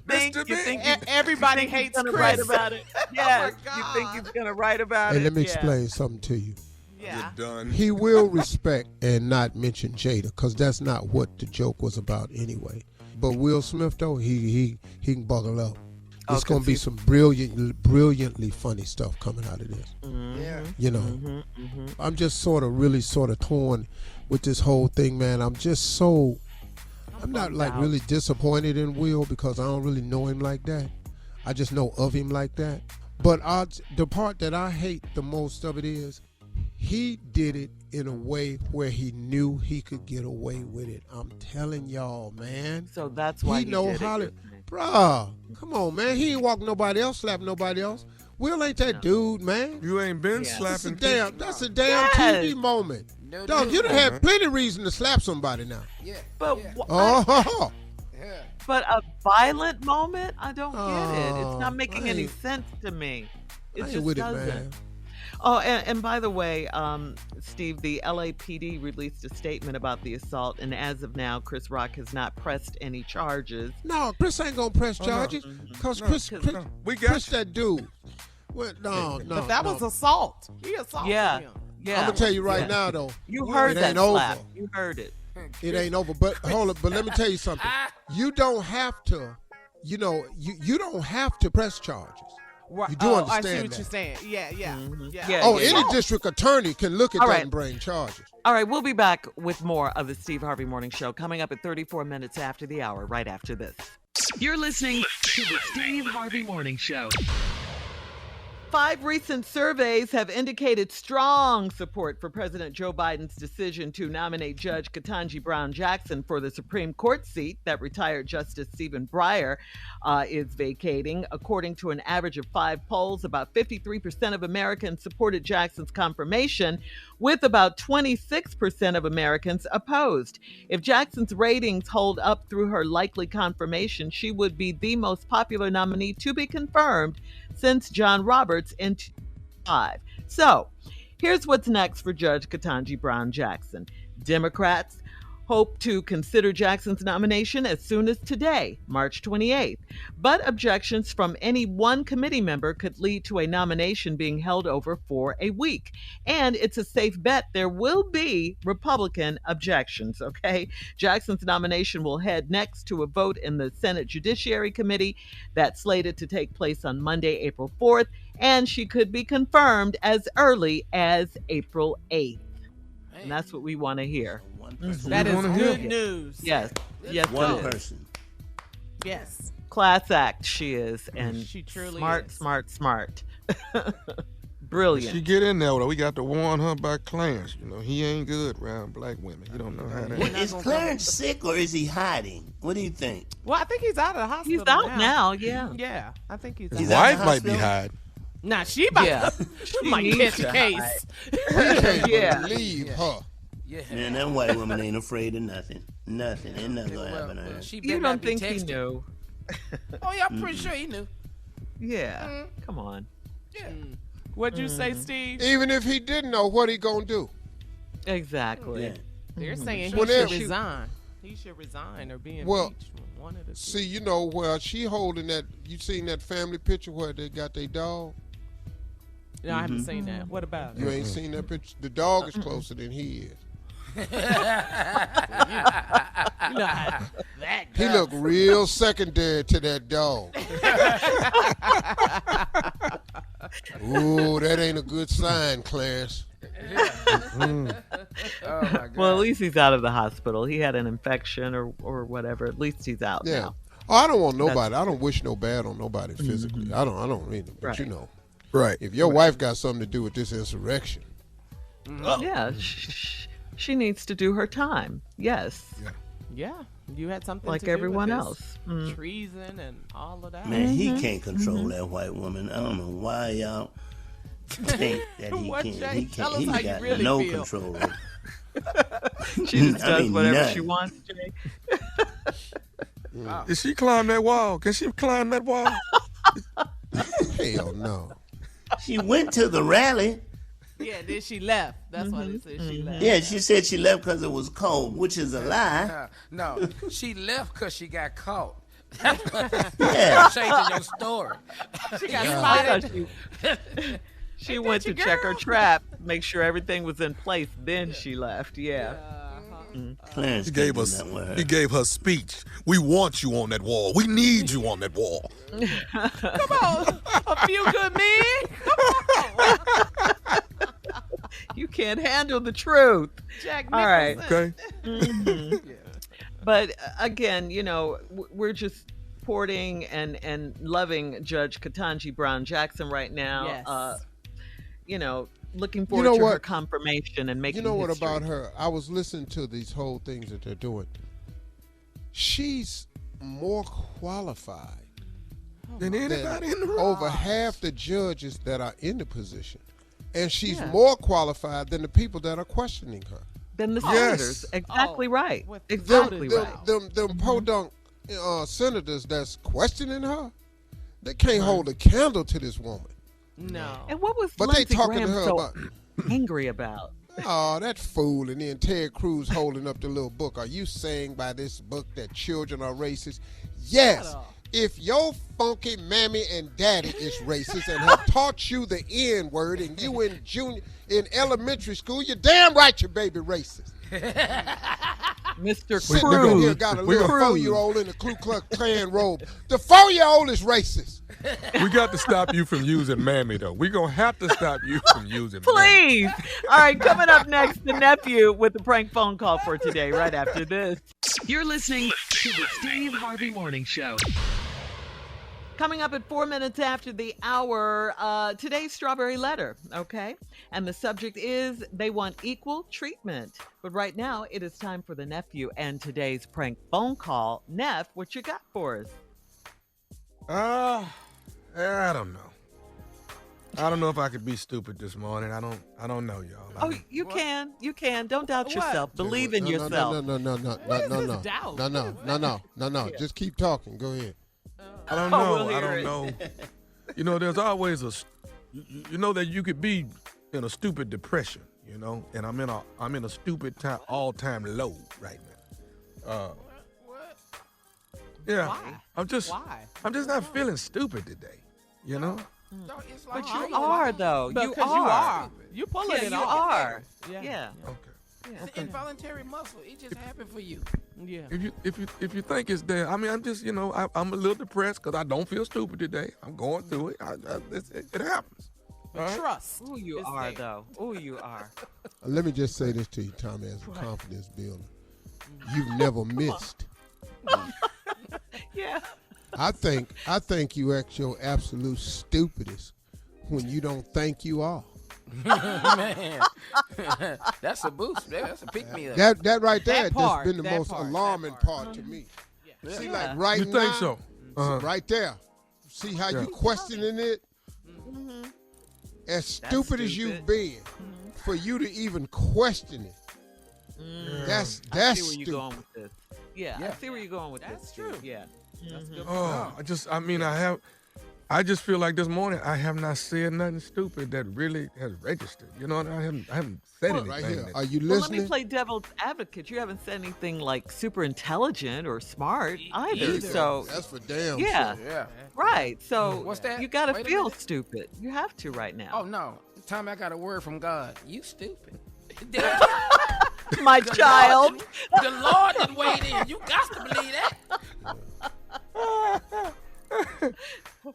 F: think
A: everybody hates
F: Chris.
A: Write
F: about it? Yes. You think he's going to write about it?
C: Hey, let me explain something to you.
A: Yeah.
G: You're done.
C: He will respect and not mention Jada, because that's not what the joke was about anyway. But Will Smith, though, he can buckle up. It's going to be some brilliantly funny stuff coming out of this.
E: Mm-hmm.
C: I'm just really torn with this whole thing, man. I'm not like really disappointed in Will, because I don't really know him like that. I just know of him like that. But the part that I hate the most of it is he did it in a way where he knew he could get away with it. I'm telling y'all, man.
F: So that's why he
C: know
F: did
C: how
F: it.
C: Bruh, come on, man. He ain't walk nobody else, slap nobody else. Will ain't that dude, man.
G: You ain't been slapping people.
C: That's a damn TV moment.
E: No,
C: Dog, you done had plenty of reason to slap somebody now.
E: Yeah.
F: But but a violent moment? I don't get it. It's not making any sense to me. It just doesn't.
C: Man.
F: Oh, and by the way, Steve, the LAPD released a statement about the assault, and as of now, Chris Rock has not pressed any charges.
C: No, Chris ain't gonna press charges, because Chris that dude. Well, no.
A: But that was assault. He assaulted him.
F: Yeah.
C: I'm gonna tell you right now, though.
F: You heard that slap.
C: Over.
F: You heard it.
C: It ain't over. But hold up. But let me tell you something. You don't have to. You don't have to press charges. You do understand
A: I see what
C: that.
A: you're saying. Yeah.
C: Any district attorney can look at that and bring charges.
F: All right, we'll be back with more of the Steve Harvey Morning Show coming up at 34 minutes after the hour, right after this.
D: You're listening to the Steve Harvey Morning Show.
F: 5 recent surveys have indicated strong support for President Joe Biden's decision to nominate Judge Katanji Brown Jackson for the Supreme Court seat that retired Justice Stephen Breyer is vacating. According to an average of 5 polls, about 53% of Americans supported Jackson's confirmation, with about 26% of Americans opposed. If Jackson's ratings hold up through her likely confirmation, she would be the most popular nominee to be confirmed since John Roberts in 2005. So, here's what's next for Judge Katanji Brown Jackson. Democrats hope to consider Jackson's nomination as soon as today, March 28th. But objections from any one committee member could lead to a nomination being held over for a week. And it's a safe bet there will be Republican objections, okay? Jackson's nomination will head next to a vote in the Senate Judiciary Committee that's slated to take place on Monday, April 4th, and she could be confirmed as early as April 8th. And that's what we want to hear.
A: That is good news.
F: Yes. Yes.
I: One person.
A: Yes.
F: Class act she is. And
A: she truly
F: smart,
A: is.
F: smart. Brilliant.
G: She get in there, though. We got to warn her about Clarence. You know, he ain't good around black women. You don't know how that
I: Is Clarence sick or is he hiding? What do you think?
A: Well, I think he's out of the hospital.
F: He's out now, yeah.
A: Yeah, I think he's
G: His
A: out.
G: wife might be hiding.
A: Nah, she might catch a case.
C: Yeah. Leave her.
E: Yeah.
I: Man, that white woman ain't afraid of nothing. Nothing. Ain't nothing gonna happen to her.
F: You don't think he knew?
E: Oh, yeah, I'm pretty sure he knew.
F: Yeah. Come on.
E: Yeah.
A: What'd you say, Steve?
C: Even if he didn't know, what he gonna do?
F: Exactly.
I: Yeah.
A: They're saying he
C: Whenever-
A: should resign. He should resign or be impeached.
C: Well,
A: one of the two.
C: See, you know, where she holding that, you seen that family picture where they got their dog?
A: No, I haven't seen that. What about it?
C: You ain't seen that picture? The dog is closer than he is. He look real secondary to that dog. Ooh, that ain't a good sign, Clarence.
E: Oh, my God.
F: Well, at least he's out of the hospital. He had an infection or whatever. At least he's out
C: Yeah.
F: now.
C: Oh, I don't want nobody. I don't wish no bad on nobody physically. I don't mean it. But
F: Right.
C: you know,
G: Right.
C: if your wife got something to do with this insurrection,
F: Yeah. She needs to do her time. Yes.
A: Yeah, you had something
F: Like
A: to do
F: everyone
A: with
F: else.
A: this treason and all of that.
I: Man, he can't control that white woman. I don't know why y'all think that he
A: What,
I: can.
A: Jay?
I: He
A: Tell
I: can't.
A: us
I: He
A: how you
I: got
A: really
I: no
A: feel.
I: control over it.
F: She just
I: I
F: does
I: mean,
F: whatever
I: none.
F: she wants, Jay.
G: Did she climb that wall? Can she climb that wall?
C: hell no.
I: She went to the rally.
A: Yeah, then she left. That's why they said she left.
I: Yeah, she said she left because it was cold, which is a lie.
E: No, she left because she got caught.
I: Yeah.
E: Changing your story.
A: She got
F: I
A: spotted.
F: thought she went to check her trap, make sure everything was in place. Then she left. Yeah.
I: Clarence
G: He gave
I: can't do
G: us.
I: nothing with her.
G: He gave her speech. We want you on that wall. We need you on that wall.
A: Come on, a few good men.
F: You can't handle the truth.
A: Jack
F: All right.
A: Nicholson.
G: Okay.
F: But again, you know, we're just supporting and loving Judge Katanji Brown Jackson right now.
A: Yes.
F: You know, looking forward
C: know
F: to her
C: what?
F: confirmation and making
C: You know what
F: history.
C: about her? I was listening to these whole things that they're doing. She's more qualified
G: Than anybody in the room.
C: over half the judges that are in the position. And she's
F: Yeah.
C: more qualified than the people that are questioning her.
F: Than the
G: Yes.
F: senators. Exactly
A: Oh,
F: right.
A: with-
F: Exactly
C: them,
F: right.
C: Them podunk senators that's questioning her, they can't hold a candle to this woman.
A: No.
F: And what was
C: But they
F: Lindsey
C: talking to
F: Graham
C: her
F: so
C: about,
F: angry about?
C: oh, that fool. And then Ted Cruz holding up the little book. Are you saying by this book that children are racist? Yes.
A: Shut up.
C: If your funky mammy and daddy is racist and have taught you the N word and you in elementary school, you're damn right your baby racist.
F: Mr.
C: Sitting up in here
F: Cruz.
C: got a little 4-year-old in a Ku Klux Klan robe. The 4-year-old is racist.
G: We got to stop you from using mammy, though. We're going to have to stop you from using mammy.
F: Please. All right, coming up next, the nephew with the prank phone call for today, right after this.
D: You're listening to the Steve Harvey Morning Show.
F: Coming up at 4 minutes after the hour, today's Strawberry Letter, okay? And the subject is they want equal treatment. But right now, it is time for the nephew and today's prank phone call. Neff, what you got for us?
G: I don't know. I don't know if I could be stupid this morning. I don't know, y'all.
F: Oh, you can. You can. Don't doubt yourself. Believe in yourself.
C: No. Just keep talking. Go ahead.
G: I don't know.
F: we'll
G: I
F: hear
G: don't
F: it.
G: know. You know, there's always you know that you could be in a stupid depression, you know, and I'm in a stupid all-time low right now. Yeah.
A: Why?
G: I'm just not feeling stupid today. You know?
E: It's like
F: But you are, though.
A: Because
F: you are.
A: You pulling it
F: you
A: off.
F: are.
A: Yeah.
F: Yeah.
G: Okay.
E: It's an involuntary muscle. It just happened for you.
A: Yeah.
G: If you think it's there, I mean, I'm just, I'm a little depressed because I don't feel stupid today. I'm going through it. It happens. Right?
A: Trust.
F: Who you are, though. Who you are.
C: Let me just say this to you, Tommy, as a confidence builder. You've never missed.
F: Yeah.
C: I think you act your absolute stupidest when you don't think you are.
E: Man, that's a boost. That's a pick me up.
C: That right there has
A: part,
C: been the
A: that
C: most
A: part,
C: alarming part to me.
E: Yeah.
C: See,
F: Yeah.
C: like right
G: You
C: now,
G: think so?
C: right there. See how you questioning it? As stupid as you've been, for you to even question it. That's
F: I see where
C: stupid.
F: you're going with this. Yeah, I see where you're going with
A: That's
F: this.
A: true.
F: Steve. Yeah.
A: That's good.
G: I just feel like this morning I have not said nothing stupid that really has registered. You know, I haven't said anything.
C: Right here.
G: that-
C: Are you
F: Well, let
C: listening?
F: me play devil's advocate. You haven't said anything like super intelligent or smart either. So
C: That's for damn
F: yeah,
C: sure.
E: Yeah.
F: right. So
E: What's that?
F: you got to
E: Wait a
F: feel
E: minute.
F: stupid. You have to right now.
E: Oh no, Tommy, I got a word from God. You stupid.
F: My child.
E: The Lord didn't weigh in. You got to believe that.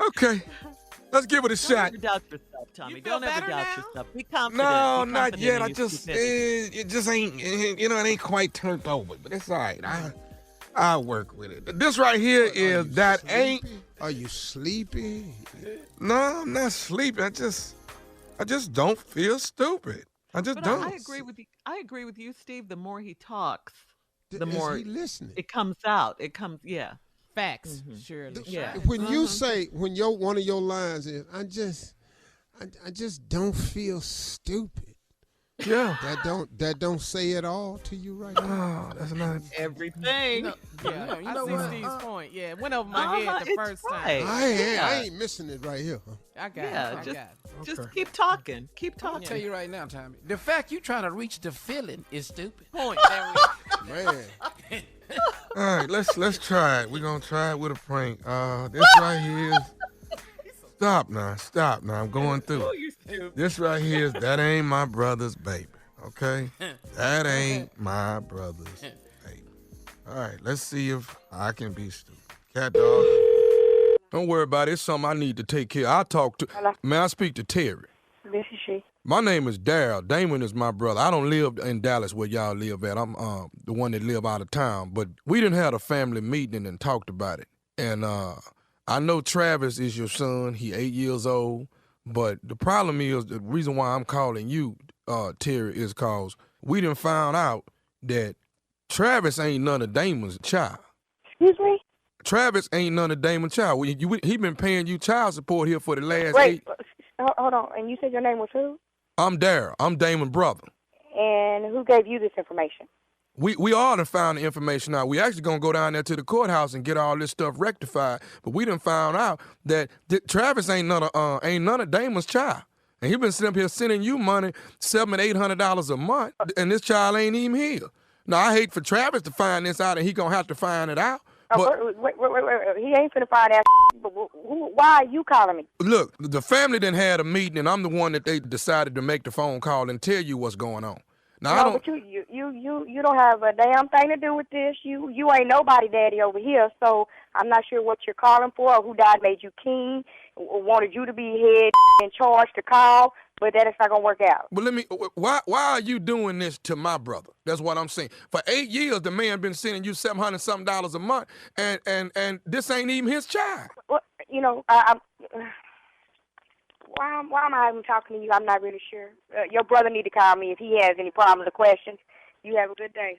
G: Okay, let's give it a
F: Don't
G: shot.
F: ever doubt yourself, Tommy.
A: You feel
F: Don't ever
A: better
F: doubt
A: now?
F: yourself. Be confident.
G: No,
F: Be
G: not
F: confident
G: yet.
F: in
G: I
F: your
G: just
F: stupidity.
G: it just ain't it ain't quite turned over, but it's all right. I'll work with it. This right here is that ain't.
C: Are you sleepy?
G: No, I'm not sleeping. I just don't feel stupid. I just
F: But
G: don't.
F: I agree with you. I agree with you, Steve. The more he talks, the
C: Is
F: more
C: he listening?
F: it comes out. It comes. Yeah.
A: Facts. Surely.
F: Yeah.
C: When you say one of your lines is, I just don't feel stupid.
G: Yeah.
C: That don't say it all to you right now.
G: Oh, that's not.
F: Everything.
A: Yeah,
E: you
A: I
E: know
A: see
E: what?
A: Steve's point. Yeah, it went over my head the
F: it's
A: first
F: right.
A: time.
C: I ain't missing it right here. Huh?
A: I got
F: Yeah,
A: it. I
F: just-
A: got it.
F: Just keep talking. Keep
E: I'll
F: talking.
E: tell you right now, Tommy. The fact you trying to reach the feeling is stupid.
A: Point.
C: Man,
G: All right, let's try it. We're gonna try it with a prank. This right here is. Stop now. I'm going through it. This right here is that ain't my brother's baby. Okay, that ain't my brother's baby. All right, let's see if I can be stupid. Cat dog. Don't worry about it. It's something I need to take care of. I'll talk to.
J: Hello?
G: May I speak to Terry?
J: This is she.
G: My name is Daryl. Damon is my brother. I don't live in Dallas where y'all live at. I'm the one that live out of town. But we done had a family meeting and talked about it. And I know Travis is your son. He 8 years old. But the problem is, the reason why I'm calling you, Terry, is because we done found out that Travis ain't none of Damon's child.
J: Excuse me?
G: Travis ain't none of Damon's child. He been paying you child support here for the last
J: Wait, hold on. And you said your name was who?
G: I'm Daryl. I'm Damon's brother.
J: And who gave you this information?
G: We all done found the information out. We actually gonna go down there to the courthouse and get all this stuff rectified. But we done found out that Travis ain't none of Damon's child, and he been sitting up here sending you money $700 to $800 a month, and this child ain't even here. Now I hate for Travis to find this out, and he gonna have to find it out. But
J: Wait. He ain't finna find that. Why are you calling me?
G: look, the family done had a meeting, and I'm the one that they decided to make the phone call and tell you what's going on. Now I
J: No,
G: don't.
J: but you don't have a damn thing to do with this. You ain't nobody daddy over here, so I'm not sure what you're calling for or who died made you king, or wanted you to be head in charge to call, but that is not gonna work out.
G: But why are you doing this to my brother? That's what I'm saying. For 8 years, the man been sending you $700 something a month, and this ain't even his child.
J: Well, why am I even talking to you? I'm not really sure. Your brother need to call me if he has any problems or questions. You have a good day.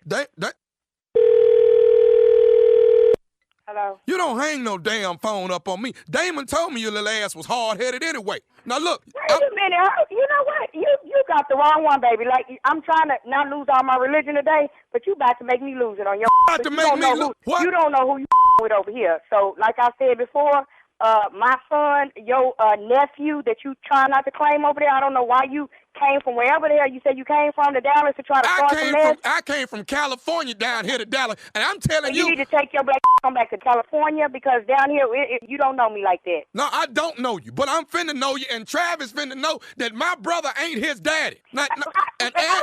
J: Hello?
G: You don't hang no damn phone up on me. Damon told me your little ass was hard-headed anyway. Now look.
J: Wait a minute. You know what? You got the wrong one, baby. Like, I'm trying to not lose all my religion today, but you about to make me lose it on your.
G: About to make me lose what?
J: You don't know who you with over here. So, like I said before, my son, your nephew that you try not to claim over there, I don't know why you came from wherever the hell you said you came from to Dallas to try to start some mess?
G: I came from California down here to Dallas, and I'm telling
J: you need to take your black come back to California because down here you don't know me like that.
G: No, I don't know you, but I'm finna know you, and Travis finna know that my brother ain't his daddy.
J: I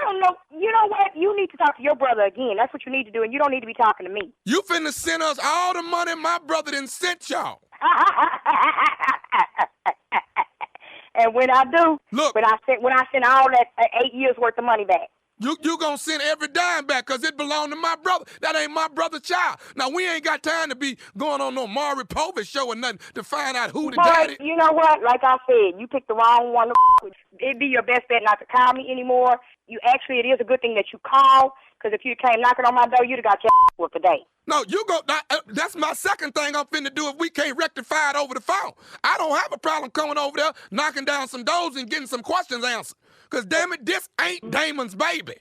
J: don't know. You know what? You need to talk to your brother again. That's what you need to do, and you don't need to be talking to me.
G: You finna send us all the money my brother done sent y'all.
J: And when I do,
G: look,
J: when I send all that 8 years worth of money back.
G: You gonna send every dime back because it belonged to my brother. That ain't my brother's child. Now, we ain't got time to be going on no Maury Povich show or nothing to find out who the daddy.
J: You know what? Like I said, you picked the wrong one to with. It'd be your best bet not to call me anymore. It is a good thing that you call, because if you came knocking on my door, you'd have got your for today.
G: No, that's my second thing I'm finna do if we can't rectify it over the phone. I don't have a problem coming over there, knocking down some doors and getting some questions answered. Because, damn it, this ain't Damon's baby.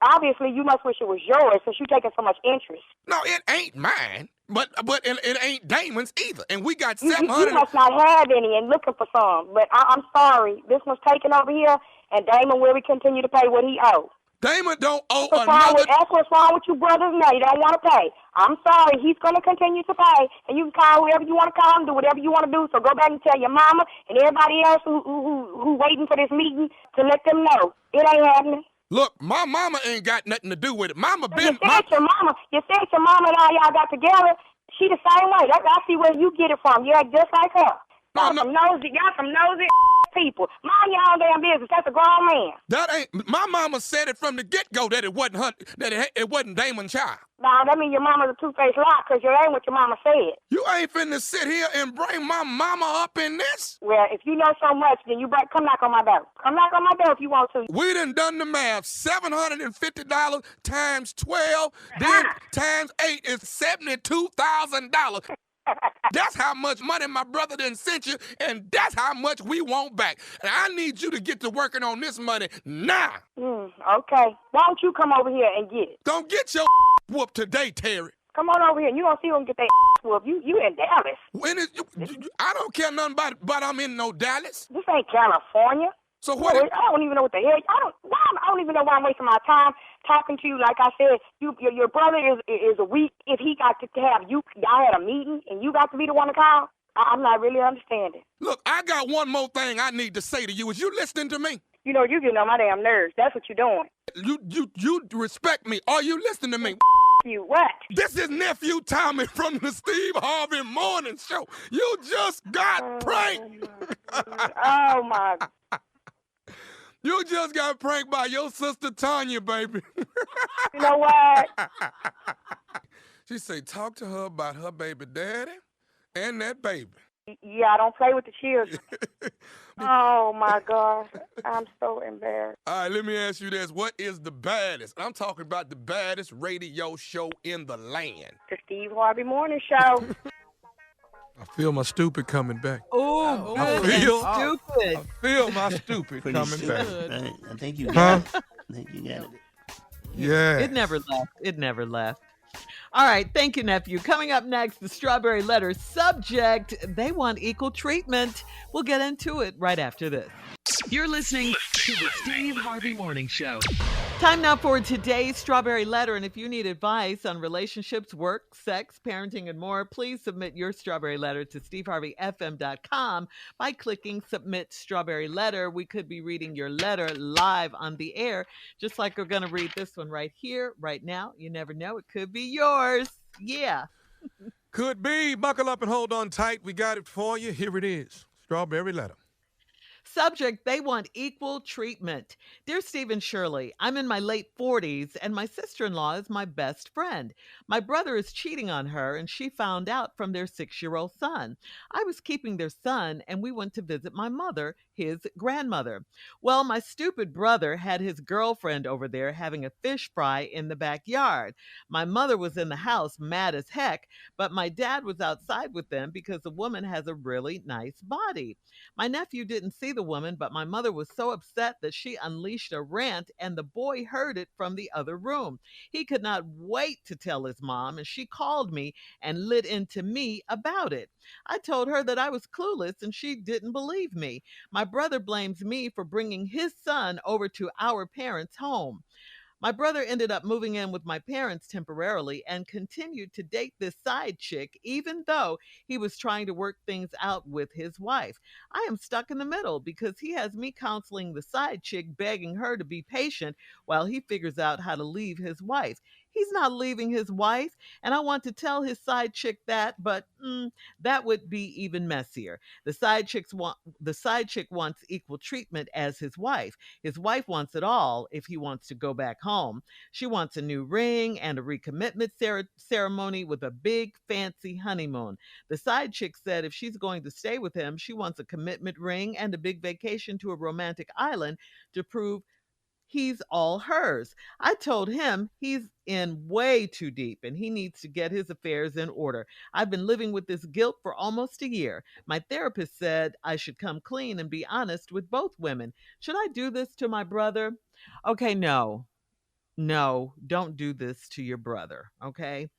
J: Obviously, you must wish it was yours since you're taking so much interest.
G: No, it ain't mine, but it ain't Damon's either. And we got 700.
J: You must not have any and looking for some. But I'm sorry. This one's taken over here, and Damon will continue to pay what he owes.
G: Damon don't owe another.
J: That's what's wrong with you brothers now. You don't want to pay. I'm sorry. He's going to continue to pay. And you can call whoever you want to call and do whatever you want to do. So go back and tell your mama and everybody else who waiting for this meeting to let them know. It ain't happening.
G: Look, my mama ain't got nothing to do with it. Mama been...
J: You said your mama and all y'all got together. She the same way. I see where you get it from. You act just like her. Y'all some nosy people. Mind your own damn business. That's a grown man.
G: That ain't. My mama said it from the get-go that it wasn't her. That it wasn't Damon's child.
J: Nah, that means your mama's a two-faced lie because you ain't what your mama said.
G: You ain't finna sit here and bring my mama up in this.
J: Well, if you know so much, then come knock on my door. Come knock on my door if you want to.
G: We done the math. $750 times 12, then times 8 is $72,000. That's how much money my brother done sent you, and that's how much we want back. And I need you to get to working on this money now.
J: Okay. Why don't you come over here and get it?
G: Don't get your whooped today, Terry.
J: Come on over here, and you gonna see who can get that whooped. You in Dallas.
G: I don't care nothing about I'm in no Dallas.
J: This ain't California.
G: So what?
J: I don't even know what the hell. I don't even know why I'm wasting my time talking to you. Like I said, your brother is a weak. If he got to have y'all had a meeting and you got to be the one to call, I'm not really understanding.
G: Look, I got one more thing I need to say to you. Is you listening to me?
J: You know, you getting on my damn nerves. That's what you're doing.
G: You respect me. Are you listening to me?
J: You what?
G: This is Nephew Tommy from the Steve Harvey Morning Show. You just got pranked.
J: Oh, my God.
G: You just got pranked by your sister Tanya, baby.
J: You know what?
G: She say, talk to her about her baby daddy and that baby.
J: Yeah, I don't play with the children. Oh, my gosh. I'm so embarrassed.
G: All right, let me ask you this. What is the baddest? I'm talking about the baddest radio show in the land.
J: The Steve Harvey Morning Show.
G: I feel my stupid coming back.
F: Oh,
G: I feel my stupid
I: Pretty
G: coming back.
I: Right? I think you got it. I think you got it.
G: Yeah.
F: It never left. All right. Thank you, nephew. Coming up next, the Strawberry Letter subject. They want equal treatment. We'll get into it right after this.
D: You're listening to the Steve Harvey Morning Show.
F: Time now for today's Strawberry Letter. And if you need advice on relationships, work, sex, parenting, and more, please submit your Strawberry Letter to steveharveyfm.com by clicking Submit Strawberry Letter. We could be reading your letter live on the air, just like we're going to read this one right here, right now. You never know. It could be yours. Yeah.
G: Could be. Buckle up and hold on tight. We got it for you. Here it is. Strawberry Letter.
F: Subject, they want equal treatment. Dear Steve and Shirley, I'm in my late 40s and my sister-in-law is my best friend. My brother is cheating on her and she found out from their 6-year-old son. I was keeping their son and we went to visit my mother, his grandmother. Well, my stupid brother had his girlfriend over there having a fish fry in the backyard. My mother was in the house mad as heck, but my dad was outside with them because the woman has a really nice body. My nephew didn't see see the woman, but my mother was so upset that she unleashed a rant, and the boy heard it from the other room. He could not wait to tell his mom, and she called me and lit into me about it. I told her that I was clueless, and she didn't believe me. My brother blames me for bringing his son over to our parents' home. My brother ended up moving in with my parents temporarily and continued to date this side chick, even though he was trying to work things out with his wife. I am stuck in the middle because he has me counseling the side chick, begging her to be patient while he figures out how to leave his wife. He's not leaving his wife, and I want to tell his side chick that, but that would be even messier. The side chick wants equal treatment as his wife. His wife wants it all if he wants to go back home. She wants a new ring and a recommitment ceremony with a big fancy honeymoon. The side chick said if she's going to stay with him, she wants a commitment ring and a big vacation to a romantic island to prove he's all hers. I told him he's in way too deep and he needs to get his affairs in order. I've been living with this guilt for almost a year. My therapist said I should come clean and be honest with both women. Should I do this to my brother? Okay, no, don't do this to your brother, okay?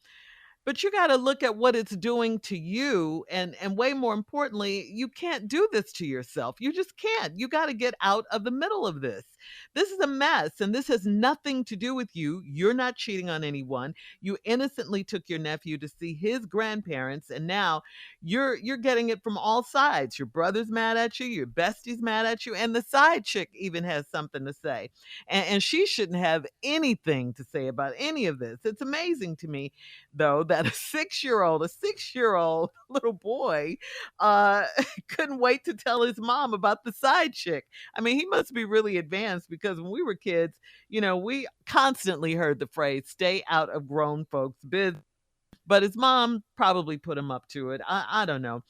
F: But you got to look at what it's doing to you. And way more importantly, you can't do this to yourself. You just can't. You got to get out of the middle of this. This is a mess, and this has nothing to do with you. You're not cheating on anyone. You innocently took your nephew to see his grandparents, and now you're getting it from all sides. Your brother's mad at you, your bestie's mad at you, and the side chick even has something to say. And she shouldn't have anything to say about any of this. It's amazing to me, though, that a six-year-old little boy couldn't wait to tell his mom about the side chick. I mean, he must be really advanced because when we were kids, we constantly heard the phrase, stay out of grown folks' business. But his mom probably put him up to it. I don't know.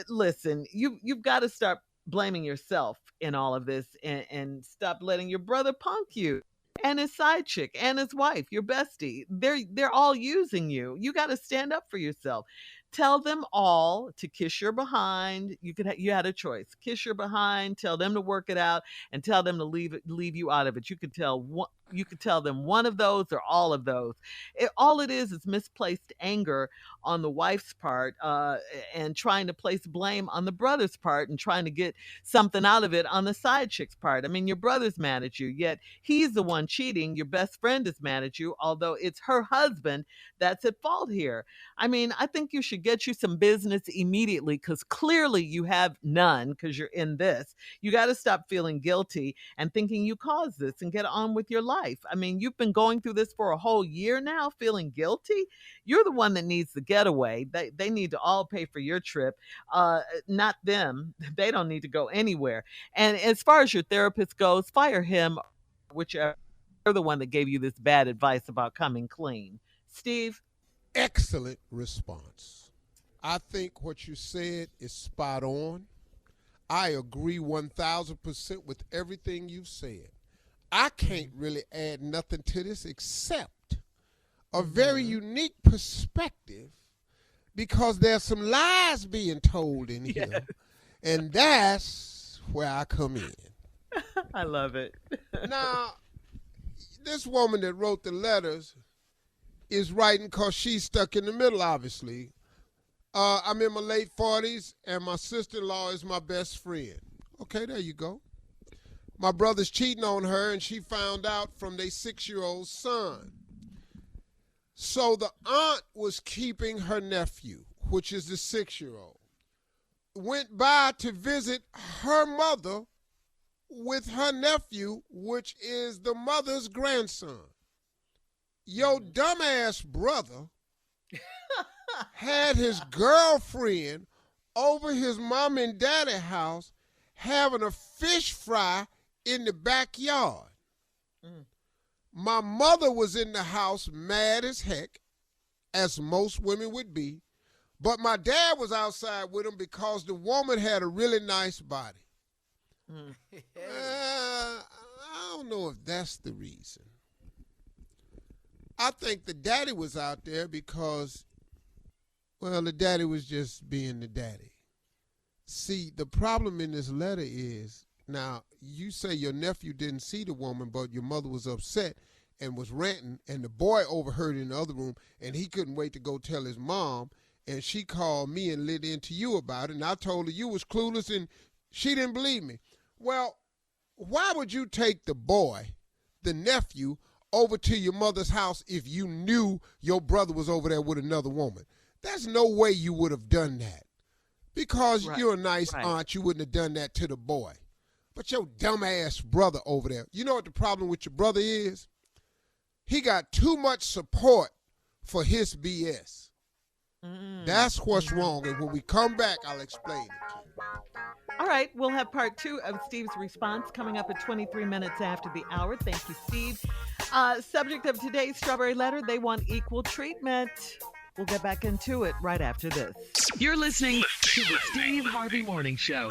F: Listen, you've got to start blaming yourself in all of this and stop letting your brother punk you. And his side chick and his wife, your bestie, they're all using you. You got to stand up for yourself. Tell them all to kiss your behind. You had a choice. Kiss your behind. Tell them to work it out, and tell them to leave you out of it. You could tell them one of those or all of those. All it is misplaced anger on the wife's part, and trying to place blame on the brother's part, and trying to get something out of it on the side chick's part. I mean, your brother's mad at you, yet he's the one cheating. Your best friend is mad at you, although it's her husband that's at fault here. I mean, I think you should get you some business immediately, because clearly you have none, because you're in this. You got to stop feeling guilty and thinking you caused this and get on with your life. I mean, you've been going through this for a whole year now, feeling guilty. You're the one that needs the getaway. They need to all pay for your trip, not them. They don't need to go anywhere. And as far as your therapist goes, fire him, whichever. You're the one that gave you this bad advice about coming clean. Steve?
C: Excellent response. I think what you said is spot on. I agree 1,000% with everything you've said. I can't really add nothing to this except a very unique perspective, because there's some lies being told in here. Yes. And that's where I come in.
F: I love it.
C: Now, this woman that wrote the letters is writing because she's stuck in the middle, obviously. I'm in my late 40s, and my sister-in-law is my best friend. Okay, there you go. My brother's cheating on her, and she found out from their 6-year-old son. So the aunt was keeping her nephew, which is the 6-year-old. Went by to visit her mother with her nephew, which is the mother's grandson. Your dumbass brother had his girlfriend over his mom and daddy house having a fish fry in the backyard. My mother was in the house mad as heck, as most women would be, but my dad was outside with him because the woman had a really nice body. I don't know if that's the reason. I think the daddy was out there because, well, the daddy was just being the daddy. See, the problem in this letter is, now, you say your nephew didn't see the woman, but your mother was upset and was ranting, and the boy overheard in the other room, and he couldn't wait to go tell his mom, and she called me and lit into you about it, and I told her you was clueless, and she didn't believe me. Well, why would you take the boy, the nephew, over to your mother's house if you knew your brother was over there with another woman? There's no way you would have done that. Because you're a nice aunt, you wouldn't have done that to the boy. But your dumbass brother over there, you know what the problem with your brother is? He got too much support for his BS. That's what's wrong. And when we come back, I'll explain it to you.
F: All right, we'll have part 2 of Steve's response coming up at 23 minutes after the hour. Thank you, Steve. Subject of today's Strawberry Letter, they want equal treatment. We'll get back into it right after this.
D: You're listening to the Steve Harvey Morning Show.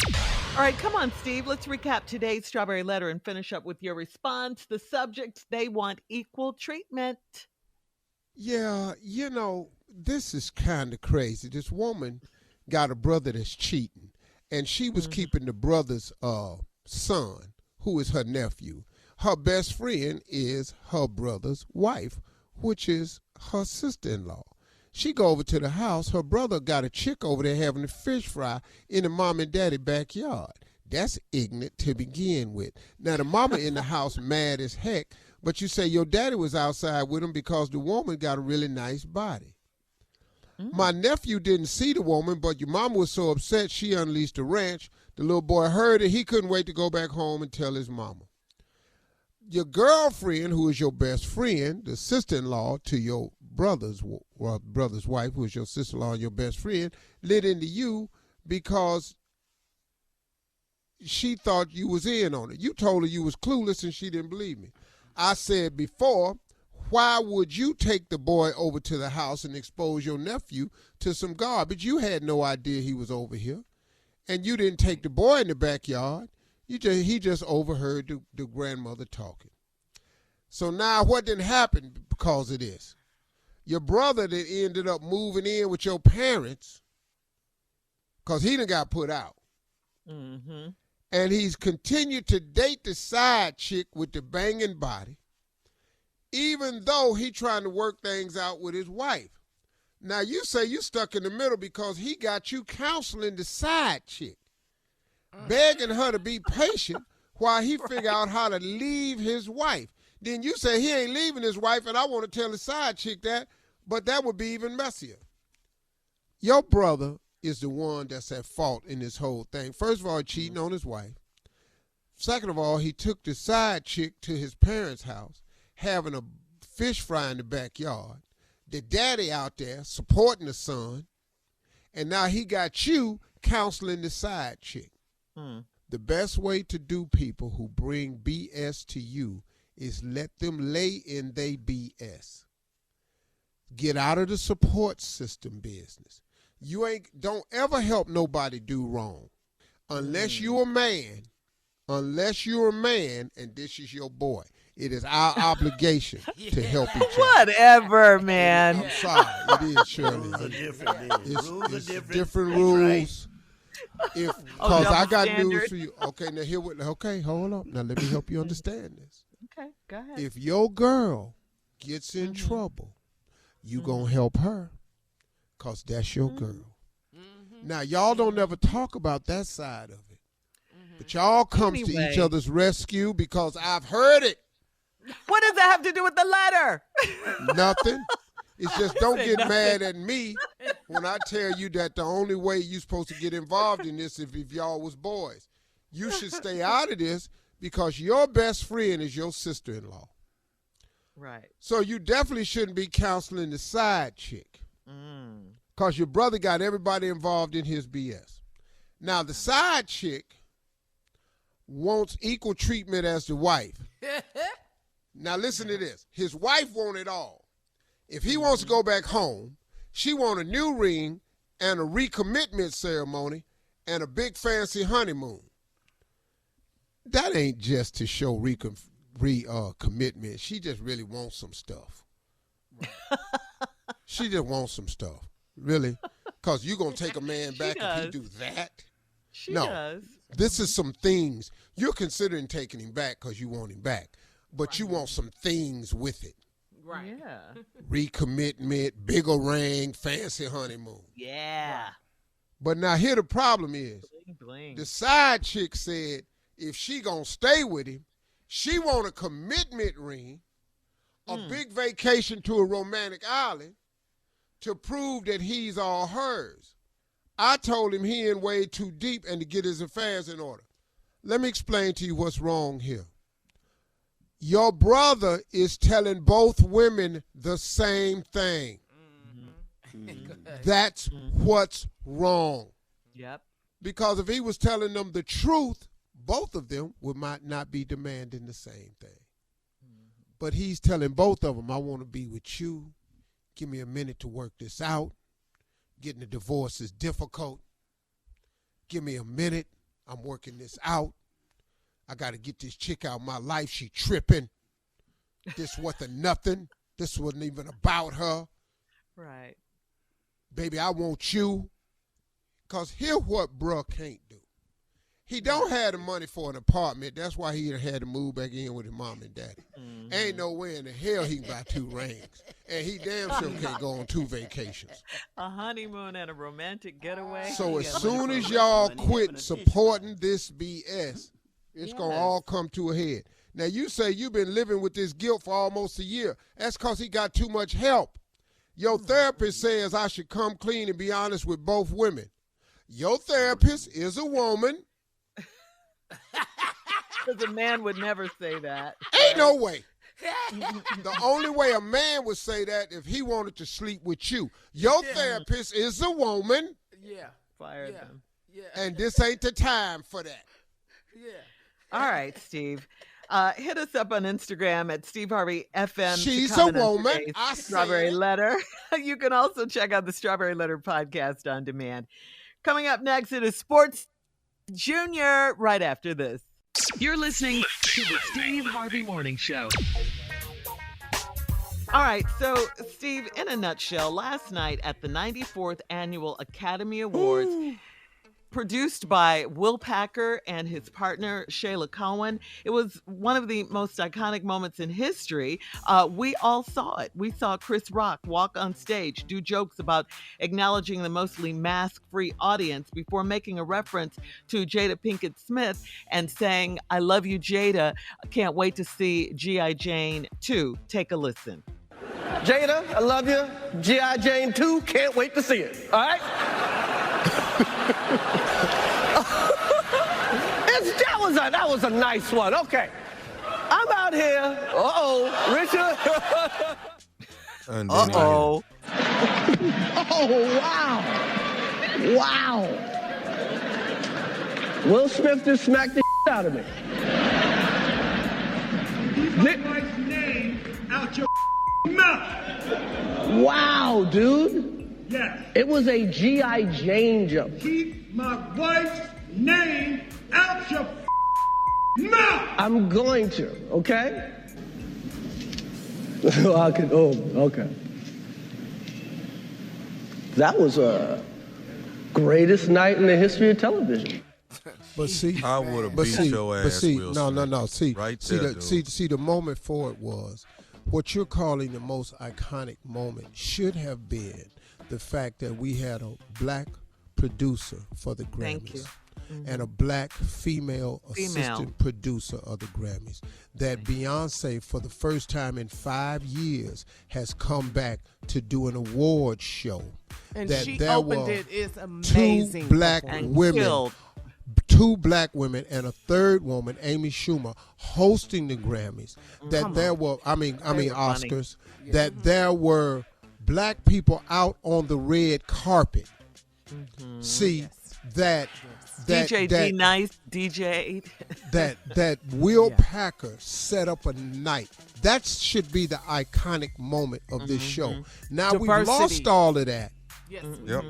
F: All right, come on, Steve. Let's recap today's Strawberry Letter and finish up with your response. The subject, they want equal treatment.
C: Yeah, this is kind of crazy. This woman got a brother that's cheating, and she was keeping the brother's son, who is her nephew. Her best friend is her brother's wife, which is her sister-in-law. She go over to the house. Her brother got a chick over there having a fish fry in the mom and daddy backyard. That's ignorant to begin with. Now, the mama in the house mad as heck, but you say your daddy was outside with him because the woman got a really nice body. My nephew didn't see the woman, but your mama was so upset she unleashed a ranch. The little boy heard it. He couldn't wait to go back home and tell his mama. Your girlfriend, who is your best friend, the sister-in-law to your brother's wife, who is your sister-in-law and your best friend, lit into you because she thought you was in on it. You told her you was clueless and she didn't believe me. I said before, why would you take the boy over to the house and expose your nephew to some garbage? You had no idea he was over here. And you didn't take the boy in the backyard. He just overheard the grandmother talking. So now what didn't happen because of this? Your brother that ended up moving in with your parents because he done got put out. And he's continued to date the side chick with the banging body, even though he trying to work things out with his wife. Now you say you stuck in the middle because he got you counseling the side chick, begging her to be patient while he figure out how to leave his wife. Then you say he ain't leaving his wife, and I want to tell the side chick that, but that would be even messier. Your brother is the one that's at fault in this whole thing. First of all, cheating on his wife. Second of all, he took the side chick to his parents' house, having a fish fry in the backyard. The daddy out there supporting the son, and now he got you counseling the side chick. The best way to do people who bring BS to you is let them lay in they BS. Get out of the support system business. Don't ever help nobody do wrong. Unless you're a man, and this is your boy. It is our obligation to help each other.
F: Whatever, man.
C: I'm sorry. It is, Shirley. It's different rules. Because I got news for you. Okay, now hold on. Now let me help you understand this.
F: Okay, go ahead.
C: If your girl gets in trouble, you gonna help her because that's your girl. Now, y'all don't ever talk about that side of it. But y'all comes to each other's rescue because I've heard it.
F: What does that have to do with the letter?
C: Nothing. It's just don't get mad at me when I tell you that the only way you're supposed to get involved in this if y'all was boys. You should stay out of this because your best friend is your sister-in-law.
F: Right.
C: So you definitely shouldn't be counseling the side chick because your brother got everybody involved in his BS. Now, the side chick wants equal treatment as the wife. Now, listen to this. His wife wants it all. If he wants to go back home, she want a new ring and a recommitment ceremony and a big fancy honeymoon. That ain't just to show commitment. She just really wants some stuff. She just wants some stuff. Really? Because you going to take a man back if he do that?
F: She does.
C: This is some things. You're considering taking him back because you want him back, but you want some things with it.
F: Right. Yeah.
C: Recommitment, bigger ring, fancy honeymoon.
F: Yeah.
C: But now here the problem is,
F: Bling, bling.
C: the side chick said if she gonna stay with him, she want a commitment ring, a big vacation to a romantic island to prove that he's all hers. I told him he in way too deep and to get his affairs in order. Let me explain to you what's wrong here. Your brother is telling both women the same thing. That's what's wrong.
F: Yep.
C: Because if he was telling them the truth, both of them might not be demanding the same thing. But he's telling both of them, I want to be with you. Give me a minute to work this out. Getting a divorce is difficult. Give me a minute. I'm working this out. I got to get this chick out of my life. She tripping. This wasn't nothing. This wasn't even about her.
F: Right.
C: Baby, I want you. Because here's what bruh can't do. He don't have the money for an apartment. That's why he had to move back in with his mom and daddy. Ain't no way in the hell he can buy 2 rings. And he damn sure can't go on 2 vacations.
F: A honeymoon and a romantic getaway.
C: So as soon as y'all quit supporting this BS, it's going to all come to a head. Now, you say you've been living with this guilt for almost a year. That's because he got too much help. Your therapist says I should come clean and be honest with both women. Your therapist is a woman.
F: Because a man would never say that.
C: Ain't no way. The only way a man would say that if he wanted to sleep with you. Your therapist is a woman.
E: Yeah.
F: Fire them.
E: Yeah.
C: And this ain't the time for that.
E: Yeah.
F: All right, Steve. Hit us up on Instagram at Steve Harvey FM.
C: She's a woman. I
F: Strawberry Letter. You can also check out the Strawberry Letter podcast on demand. Coming up next, it is Sports Junior right after this.
D: You're listening to the Steve Harvey Morning Show.
F: All right, so Steve, in a nutshell, last night at the 94th Annual Academy Awards, produced by Will Packer and his partner, Shayla Cowan. It was one of the most iconic moments in history. We all saw it. We saw Chris Rock walk on stage, do jokes about acknowledging the mostly mask-free audience before making a reference to Jada Pinkett Smith and saying, I love you, Jada. I can't wait to see G.I. Jane 2. Take a listen.
H: Jada, I love you. G.I. Jane 2, can't wait to see it. All right? That was a nice one. Okay. I'm out here. Richard.
F: Uh-oh.
H: Oh, wow. Wow. Will Smith just smacked the out of me.
B: Keep my wife's name out your mouth.
H: Wow, dude.
B: Yes.
H: It was a G.I. Jane joke.
B: Keep my wife's name out your mouth.
H: I'm going to, okay? Okay. That was a greatest night in the history of television.
C: But see,
G: I would have beat your ass. Will Smith.
C: No. See,
G: right
C: see,
G: there,
C: see, the moment for it was what you're calling the most iconic moment should have been the fact that we had a black producer for the Grammys.
F: Thank you.
C: And a black female assistant producer of the Grammys. That Beyonce, for the first time in 5 years, has come back to do an award show.
A: And
C: that
A: she
C: there
A: opened
C: were
A: it. It's amazing.
C: 2 black women.
F: Killed.
C: 2 black women and a third woman, Amy Schumer, hosting the Grammys. That there were, Oscars. That there were black people out on the red carpet. See, that
F: DJ D-Nice, DJ.
C: that Will Packer set up a night. That should be the iconic moment of this show. Now,
A: Diversity.
C: we've lost all of that.
A: Yes.
G: Yep.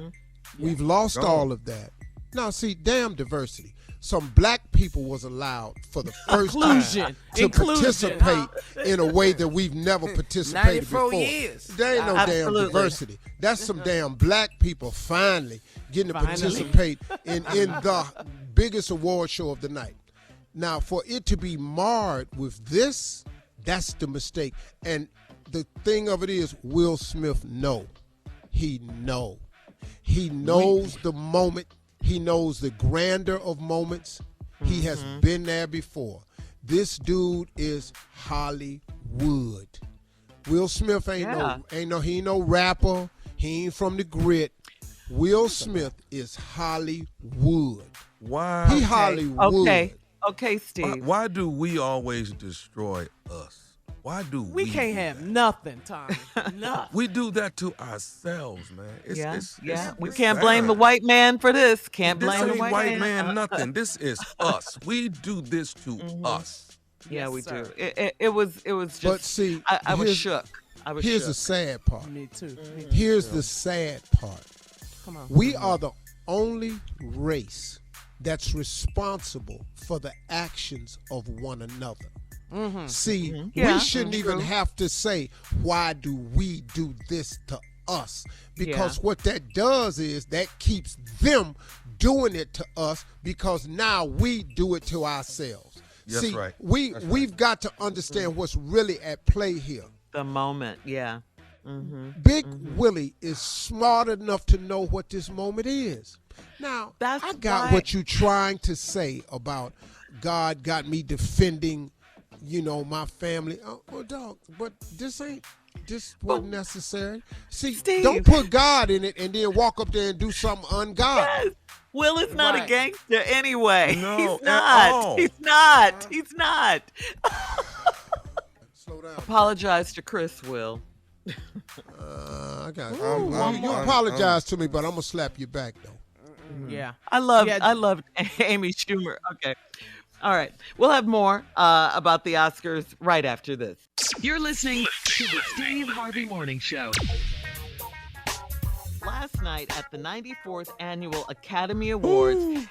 C: We've lost all of that. Now, see, damn diversity. Some black people was allowed for the first time to participate in a way that we've never participated before.
E: Years.
C: There ain't no damn diversity. That's some damn black people finally getting to participate in the biggest award show of the night. Now, for it to be marred with this, that's the mistake. And the thing of it is, Will Smith He knows the moment. He knows the grandeur of moments. He has been there before. This dude is Hollywood. Will Smith ain't no rapper. He ain't from the grit. Will Smith is Hollywood.
G: Why?
C: He Hollywood.
F: Okay, Steve.
G: Why do we always destroy us? Why do we
A: can't have nothing, Tommy. Nothing.
G: We do that to ourselves, man.
F: We can't blame the white man for this. Can't blame the
G: white man. Nothing. This is us. We do this to us.
F: Yeah, we do. It was just.
C: But see,
F: I was shook.
C: Here's the sad part.
A: Me too.
C: Here's the sad part.
A: Come on.
C: We are the only race that's responsible for the actions of one another. See, we shouldn't even have to say, why do we do this to us? Because what that does is that keeps them doing it to us because now we do it to ourselves.
G: That's
C: See,
G: right.
C: We've got to understand what's really at play here.
F: The moment,
C: Big Willie is smart enough to know what this moment is. Now, I got what you're trying to say about God got me defending my family. Oh, dog, but this wasn't necessary. See,
F: Steve.
C: Don't put God in it and then walk up there and do something ungodly.
F: Yes. Will is not a gangster anyway.
G: No,
F: he's not. He's not. He's not.
C: Slow down.
F: Apologize to Chris, Will.
C: I got you apologize to me, but I'm gonna slap you back though.
A: Yeah.
F: I loved Amy Schumer. Okay. All right. We'll have more about the Oscars right after this.
D: You're listening to the Steve Harvey Morning Show.
F: Last night at the 94th Annual Academy Awards,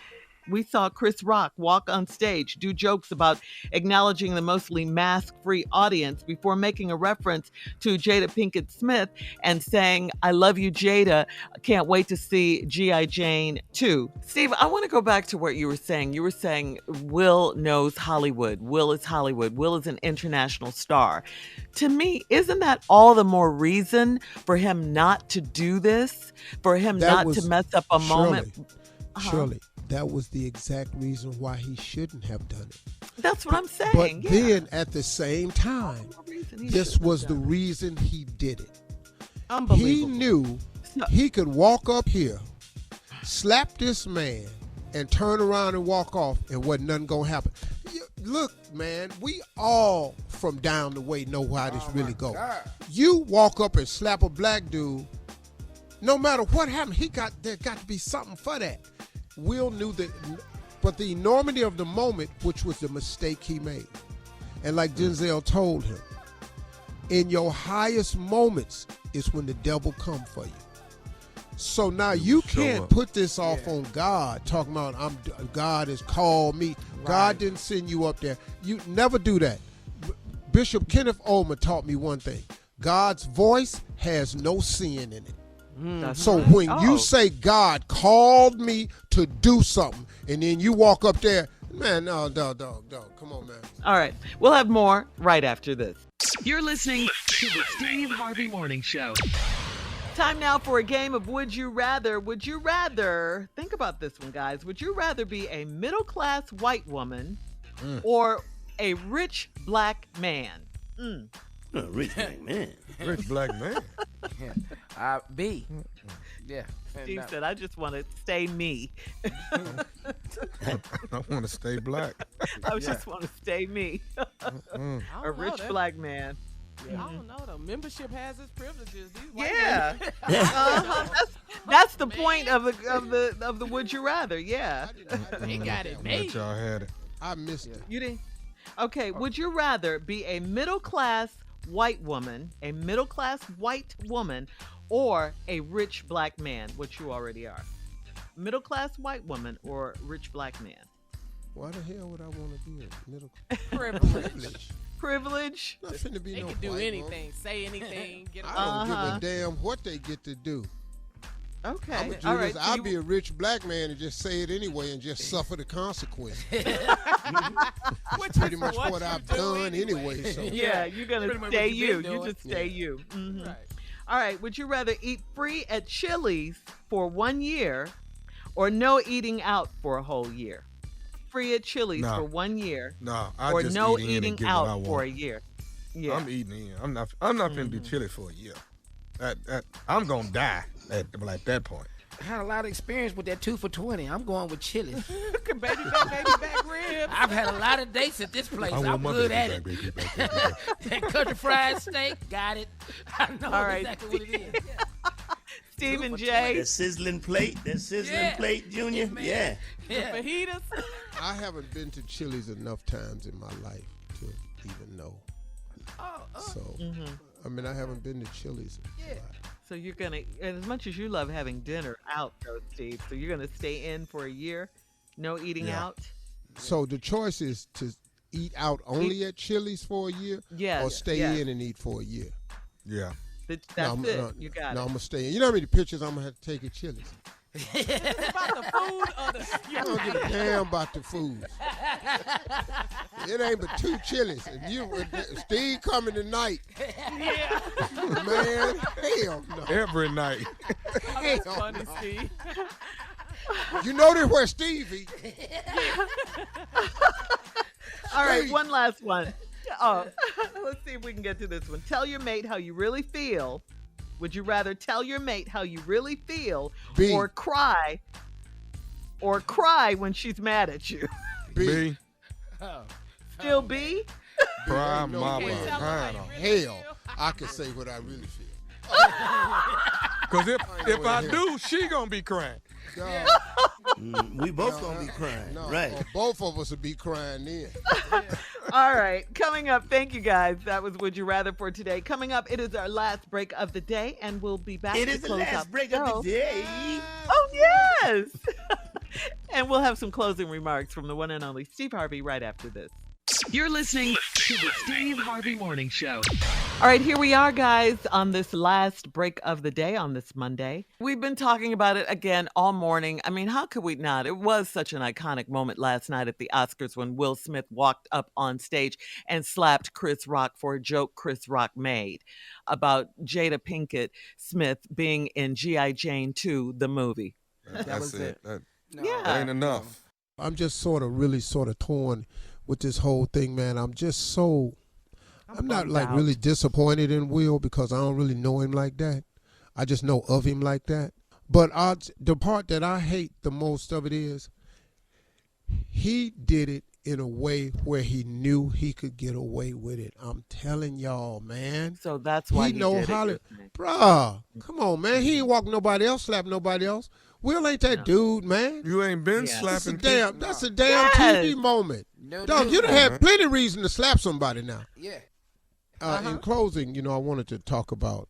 F: we saw Chris Rock walk on stage, do jokes about acknowledging the mostly mask-free audience before making a reference to Jada Pinkett Smith and saying, "I love you, Jada. Can't wait to see G.I. Jane 2." Steve, I want to go back to what you were saying. You were saying Will knows Hollywood. Will is Hollywood. Will is an international star. To me, isn't that all the more reason for him not to do this? For him not to mess up a moment?
C: Surely. That was the exact reason why he shouldn't have done it.
F: That's what I'm saying.
C: But then at the same time, this was the reason he did it.
A: Unbelievable.
C: He knew he could walk up here, slap this man, and turn around and walk off, and wasn't nothing gonna happen. Look, man, we all from down the way know how this really goes. You walk up and slap a black dude, no matter what happened, there got to be something for that. Will knew that, but the enormity of the moment, which was the mistake he made. And like Denzel told him, in your highest moments is when the devil come for you. So now you can't put this off on God, talking about God has called me. Right. God didn't send you up there. You never do that. Bishop Kenneth Oldman taught me one thing. God's voice has no sin in it. So when you say God called me to do something, and then you walk up there, man, no, dog, come on, man.
F: All right, we'll have more right after this.
D: You're listening to the Steve Harvey Morning Show.
F: Time now for a game of Would You Rather. Would you rather, think about this one, guys. Would you rather be a middle-class white woman or a rich black man?
I: A rich black man.
G: Rich black man.
E: B. Yeah.
F: Steve said, I just want to stay me.
G: I want to stay black.
F: I just want to stay me. A rich black man.
A: Yeah. I don't know though. Membership has its privileges. These white
F: women. That's the point of the Would You Rather. Yeah.
A: They got it made.
G: Y'all had it.
C: I missed it.
F: You didn't. Okay. Would you rather be a middle-class white woman, or a rich black man, which you already are? middle-class white woman or rich black man?
C: Why the hell would I want to be a middle?
A: Privilege.
F: Privilege.
C: Not finna be
A: They
C: no
A: can do
C: white
A: anything,
C: woman.
A: say anything, get
C: I don't give a damn what they get to do.
F: Okay.
C: All right. I'd be a rich black man and just say it anyway and just suffer the consequences. That's pretty much what I've done anyway. So.
F: Yeah, you're gonna stay you. You just stay you. Mm-hmm.
A: Right.
F: All right. Would you rather eat free at Chili's for 1 year, or no eating out for a whole year? Free at Chili's for 1 year.
G: No, I
F: or
G: just
F: no
G: eat in and
F: eating
G: get what I
F: out
G: want.
F: for a year. Yeah.
G: I'm eating in. I'm not finna do chili for a year. I'm gonna die at that point.
E: I had a lot of experience with that 2 for $20. I'm going with Chili's.
A: baby back ribs.
E: I've had a lot of dates at this place. I'm good at it. That country fried steak, got it. I know exactly what it is.
F: Stephen J.
I: That sizzling plate, Junior. Yeah.
A: Fajitas.
C: I haven't been to Chili's enough times in my life to even know. So, I mean, I haven't been to Chili's.
F: So you're gonna, as much as you love having dinner out, though, Steve. So you're gonna stay in for a year, no eating out.
C: So the choice is to eat out only at Chili's for a year, or stay in and eat for a year.
G: Yeah.
F: That's it. You got it.
C: No, I'm gonna stay in. You know how many pictures I'm gonna have to take at Chili's?
A: It's about the food or the.
C: I don't give a damn about the food. It ain't but 2 Chili's, and Steve coming tonight.
A: Yeah.
C: Man, hell no.
G: Every night.
A: That's funny, Steve.
C: You know this where Steve eat.
F: All right, one last one. Oh, let's see if we can get to this one. Tell your mate how you really feel. Would you rather tell your mate how you really feel, or cry when she's mad at you?
C: B.
F: Still B?
G: Cry
C: no
G: my
C: way.
G: behind.
C: Hell, I can say what I really feel.
G: Because if I do, she gonna be crying.
I: We both gonna be crying, right?
C: Both of us will be crying then.
F: All right, coming up, thank you guys. That was Would You Rather for today. Coming up, it is our last break of the day, and we'll be back
I: It
F: to
I: is the
F: close
I: last
F: out
I: break
F: the
I: of
F: show.
I: the day.
F: Oh, yes! And we'll have some closing remarks from the one and only Steve Harvey right after this.
D: You're listening to the Steve Harvey Morning Show.
F: All right, here we are, guys, on this last break of the day on this Monday. We've been talking about it again all morning. I mean, how could we not? It was such an iconic moment last night at the Oscars when Will Smith walked up on stage and slapped Chris Rock for a joke Chris Rock made about Jada Pinkett Smith being in G.I. Jane 2, the movie.
G: That's it. That
F: Yeah.
G: ain't enough.
C: I'm just really torn with this whole thing, man. I'm not like really disappointed in Will because I don't really know him like that. I just know of him like that. But the part that I hate the most of it is he did it in a way where he knew he could get away with it. I'm telling y'all, man.
F: So that's why he
C: know
F: did
C: how
F: it.
C: Bruh, come on, man. He ain't walk nobody else, slap nobody else. Will ain't that dude, man.
G: You ain't been slapping people.
C: That's a damn TV moment.
E: No,
C: Dog, you done had plenty of reason to slap somebody now.
E: Yeah.
C: In closing, I wanted to talk about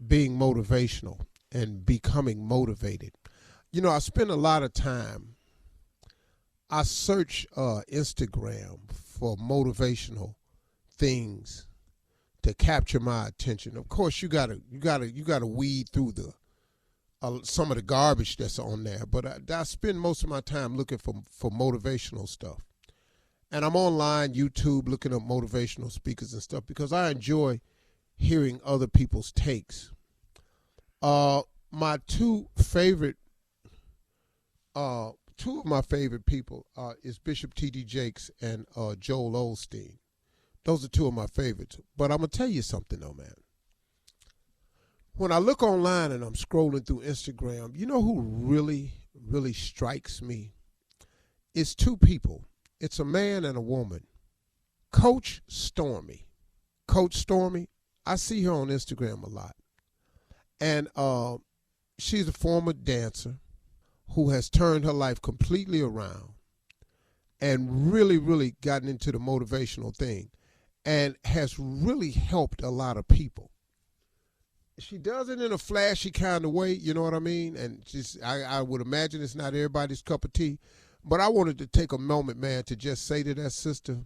C: being motivational and becoming motivated. I spend a lot of time. I search Instagram for motivational things to capture my attention. Of course, you gotta weed through some of the garbage that's on there. But I spend most of my time looking for motivational stuff. And I'm online, YouTube, looking up motivational speakers and stuff because I enjoy hearing other people's takes. My two of my favorite people is Bishop T.D. Jakes and Joel Osteen. Those are two of my favorites. But I'm going to tell you something, though, man. When I look online and I'm scrolling through Instagram, you know who really, really strikes me? It's two people. It's a man and a woman. Coach Stormy. Coach Stormy, I see her on Instagram a lot. And she's a former dancer who has turned her life completely around and really, really gotten into the motivational thing and has really helped a lot of people. she does it in a flashy kind of way, you know what I mean? And I would imagine it's not everybody's cup of tea. But I wanted to take a moment, man, to just say to that sister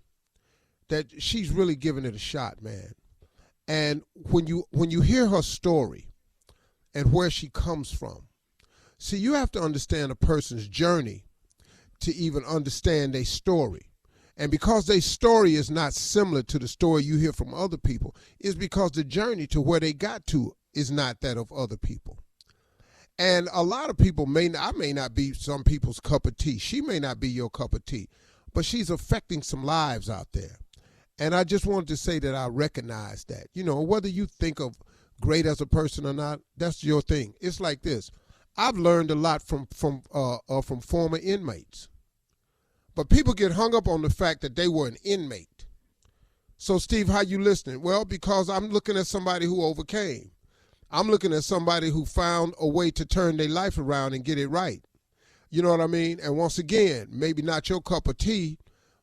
C: that she's really giving it a shot, man. And when you hear her story and where she comes from, see, you have to understand a person's journey to even understand their story. And because their story is not similar to the story you hear from other people, is because the journey to where they got to is not that of other people. And a lot of people may not be some people's cup of tea. She may not be your cup of tea, but she's affecting some lives out there. And I just wanted to say that I recognize that. You know, whether you think of great as a person or not, that's your thing. It's like this. I've learned a lot from former inmates. But people get hung up on the fact that they were an inmate. So, Steve, how you listening? Well, because I'm looking at somebody who overcame. I'm looking at somebody who found a way to turn their life around and get it right. You know what I mean? And once again, maybe not your cup of tea,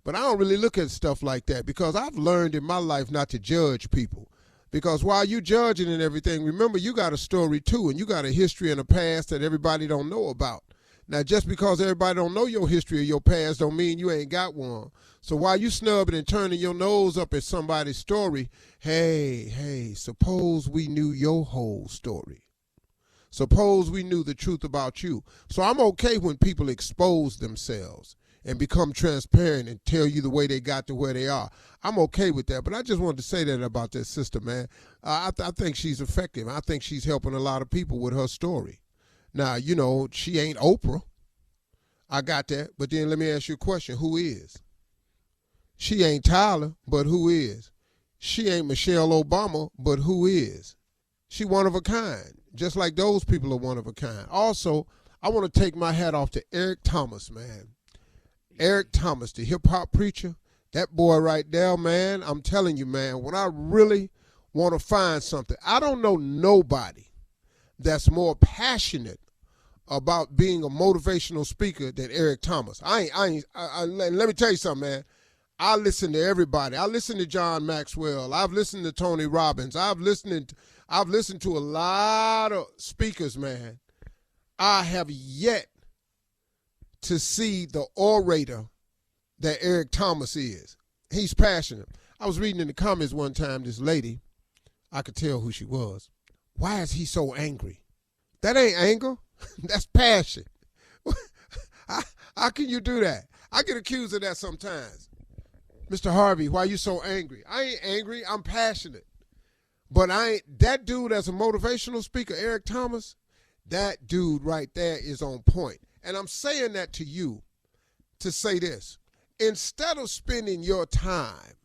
C: but I don't really look at stuff like that because I've learned in my life not to judge people. Because while you judging and everything, remember you got a story too, and you got a history and a past that everybody don't know about. Now, just because everybody don't know your history or your past don't mean you ain't got one. So while you snubbing and turning your nose up at somebody's story, hey, suppose we knew your whole story. Suppose we knew the truth about you. So I'm okay when people expose themselves and become transparent and tell you the way they got to where they are. I'm okay with that. But I just wanted to say that about that sister, man. I think she's effective. I think she's helping a lot of people with her story. Now, you know, she ain't Oprah. I got that. But then let me ask you a question. Who is? She ain't Tyler, but who is? She ain't Michelle Obama, but who is? She one of a kind, just like those people are one of a kind. Also, I want to take my hat off to Eric Thomas, man. Eric Thomas, the hip-hop preacher, that boy right there, man, I'm telling you, man, when I really want to find something, I don't know nobody that's more passionate about being a motivational speaker than Eric Thomas. Let me tell you something, man. I listen to everybody. I listen to John Maxwell. I've listened to Tony Robbins. I've listened to a lot of speakers, man. I have yet to see the orator that Eric Thomas is. He's passionate. I was reading in the comments one time, this lady, I could tell who she was. Why is he so angry? That ain't anger. That's passion. How can you do that? I get accused of that sometimes. Mr. Harvey, why are you so angry? I ain't angry. I'm passionate. But that dude as a motivational speaker, Eric Thomas, that dude right there is on point. And I'm saying that to you to say this. Instead of spending your time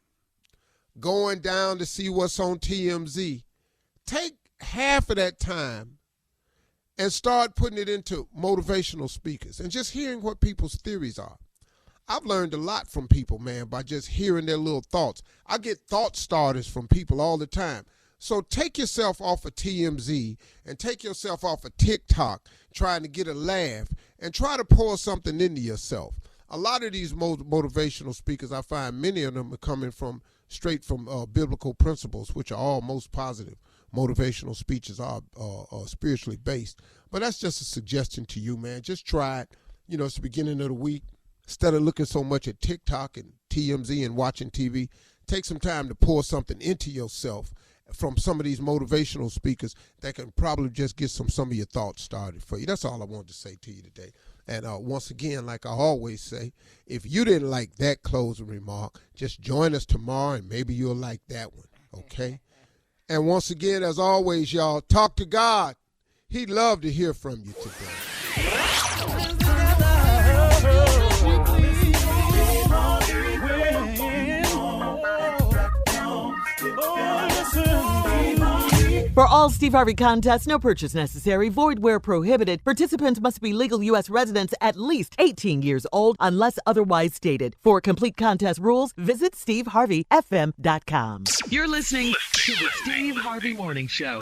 C: going down to see what's on TMZ, take half of that time and start putting it into motivational speakers and just hearing what people's theories are. I've learned a lot from people, man, by just hearing their little thoughts. I get thought starters from people all the time. So take yourself off of TMZ and take yourself off of TikTok trying to get a laugh and try to pour something into yourself. A lot of these motivational speakers, I find many of them are coming straight from biblical principles, which are all most positive. Motivational speeches are spiritually based. But that's just a suggestion to you, man. Just try it. You know, it's the beginning of the week. Instead of looking so much at TikTok and TMZ and watching TV, take some time to pour something into yourself from some of these motivational speakers that can probably just get some of your thoughts started for you. That's all I wanted to say to you today. And once again, like I always say, if you didn't like that closing remark, just join us tomorrow and maybe you'll like that one, okay? And once again, as always, y'all, talk to God. He'd love to hear from you today.
F: For all Steve Harvey contests, no purchase necessary, void where prohibited. Participants must be legal U.S. residents at least 18 years old unless otherwise stated. For complete contest rules, visit SteveHarveyFM.com.
D: You're listening to the Steve Harvey Morning Show.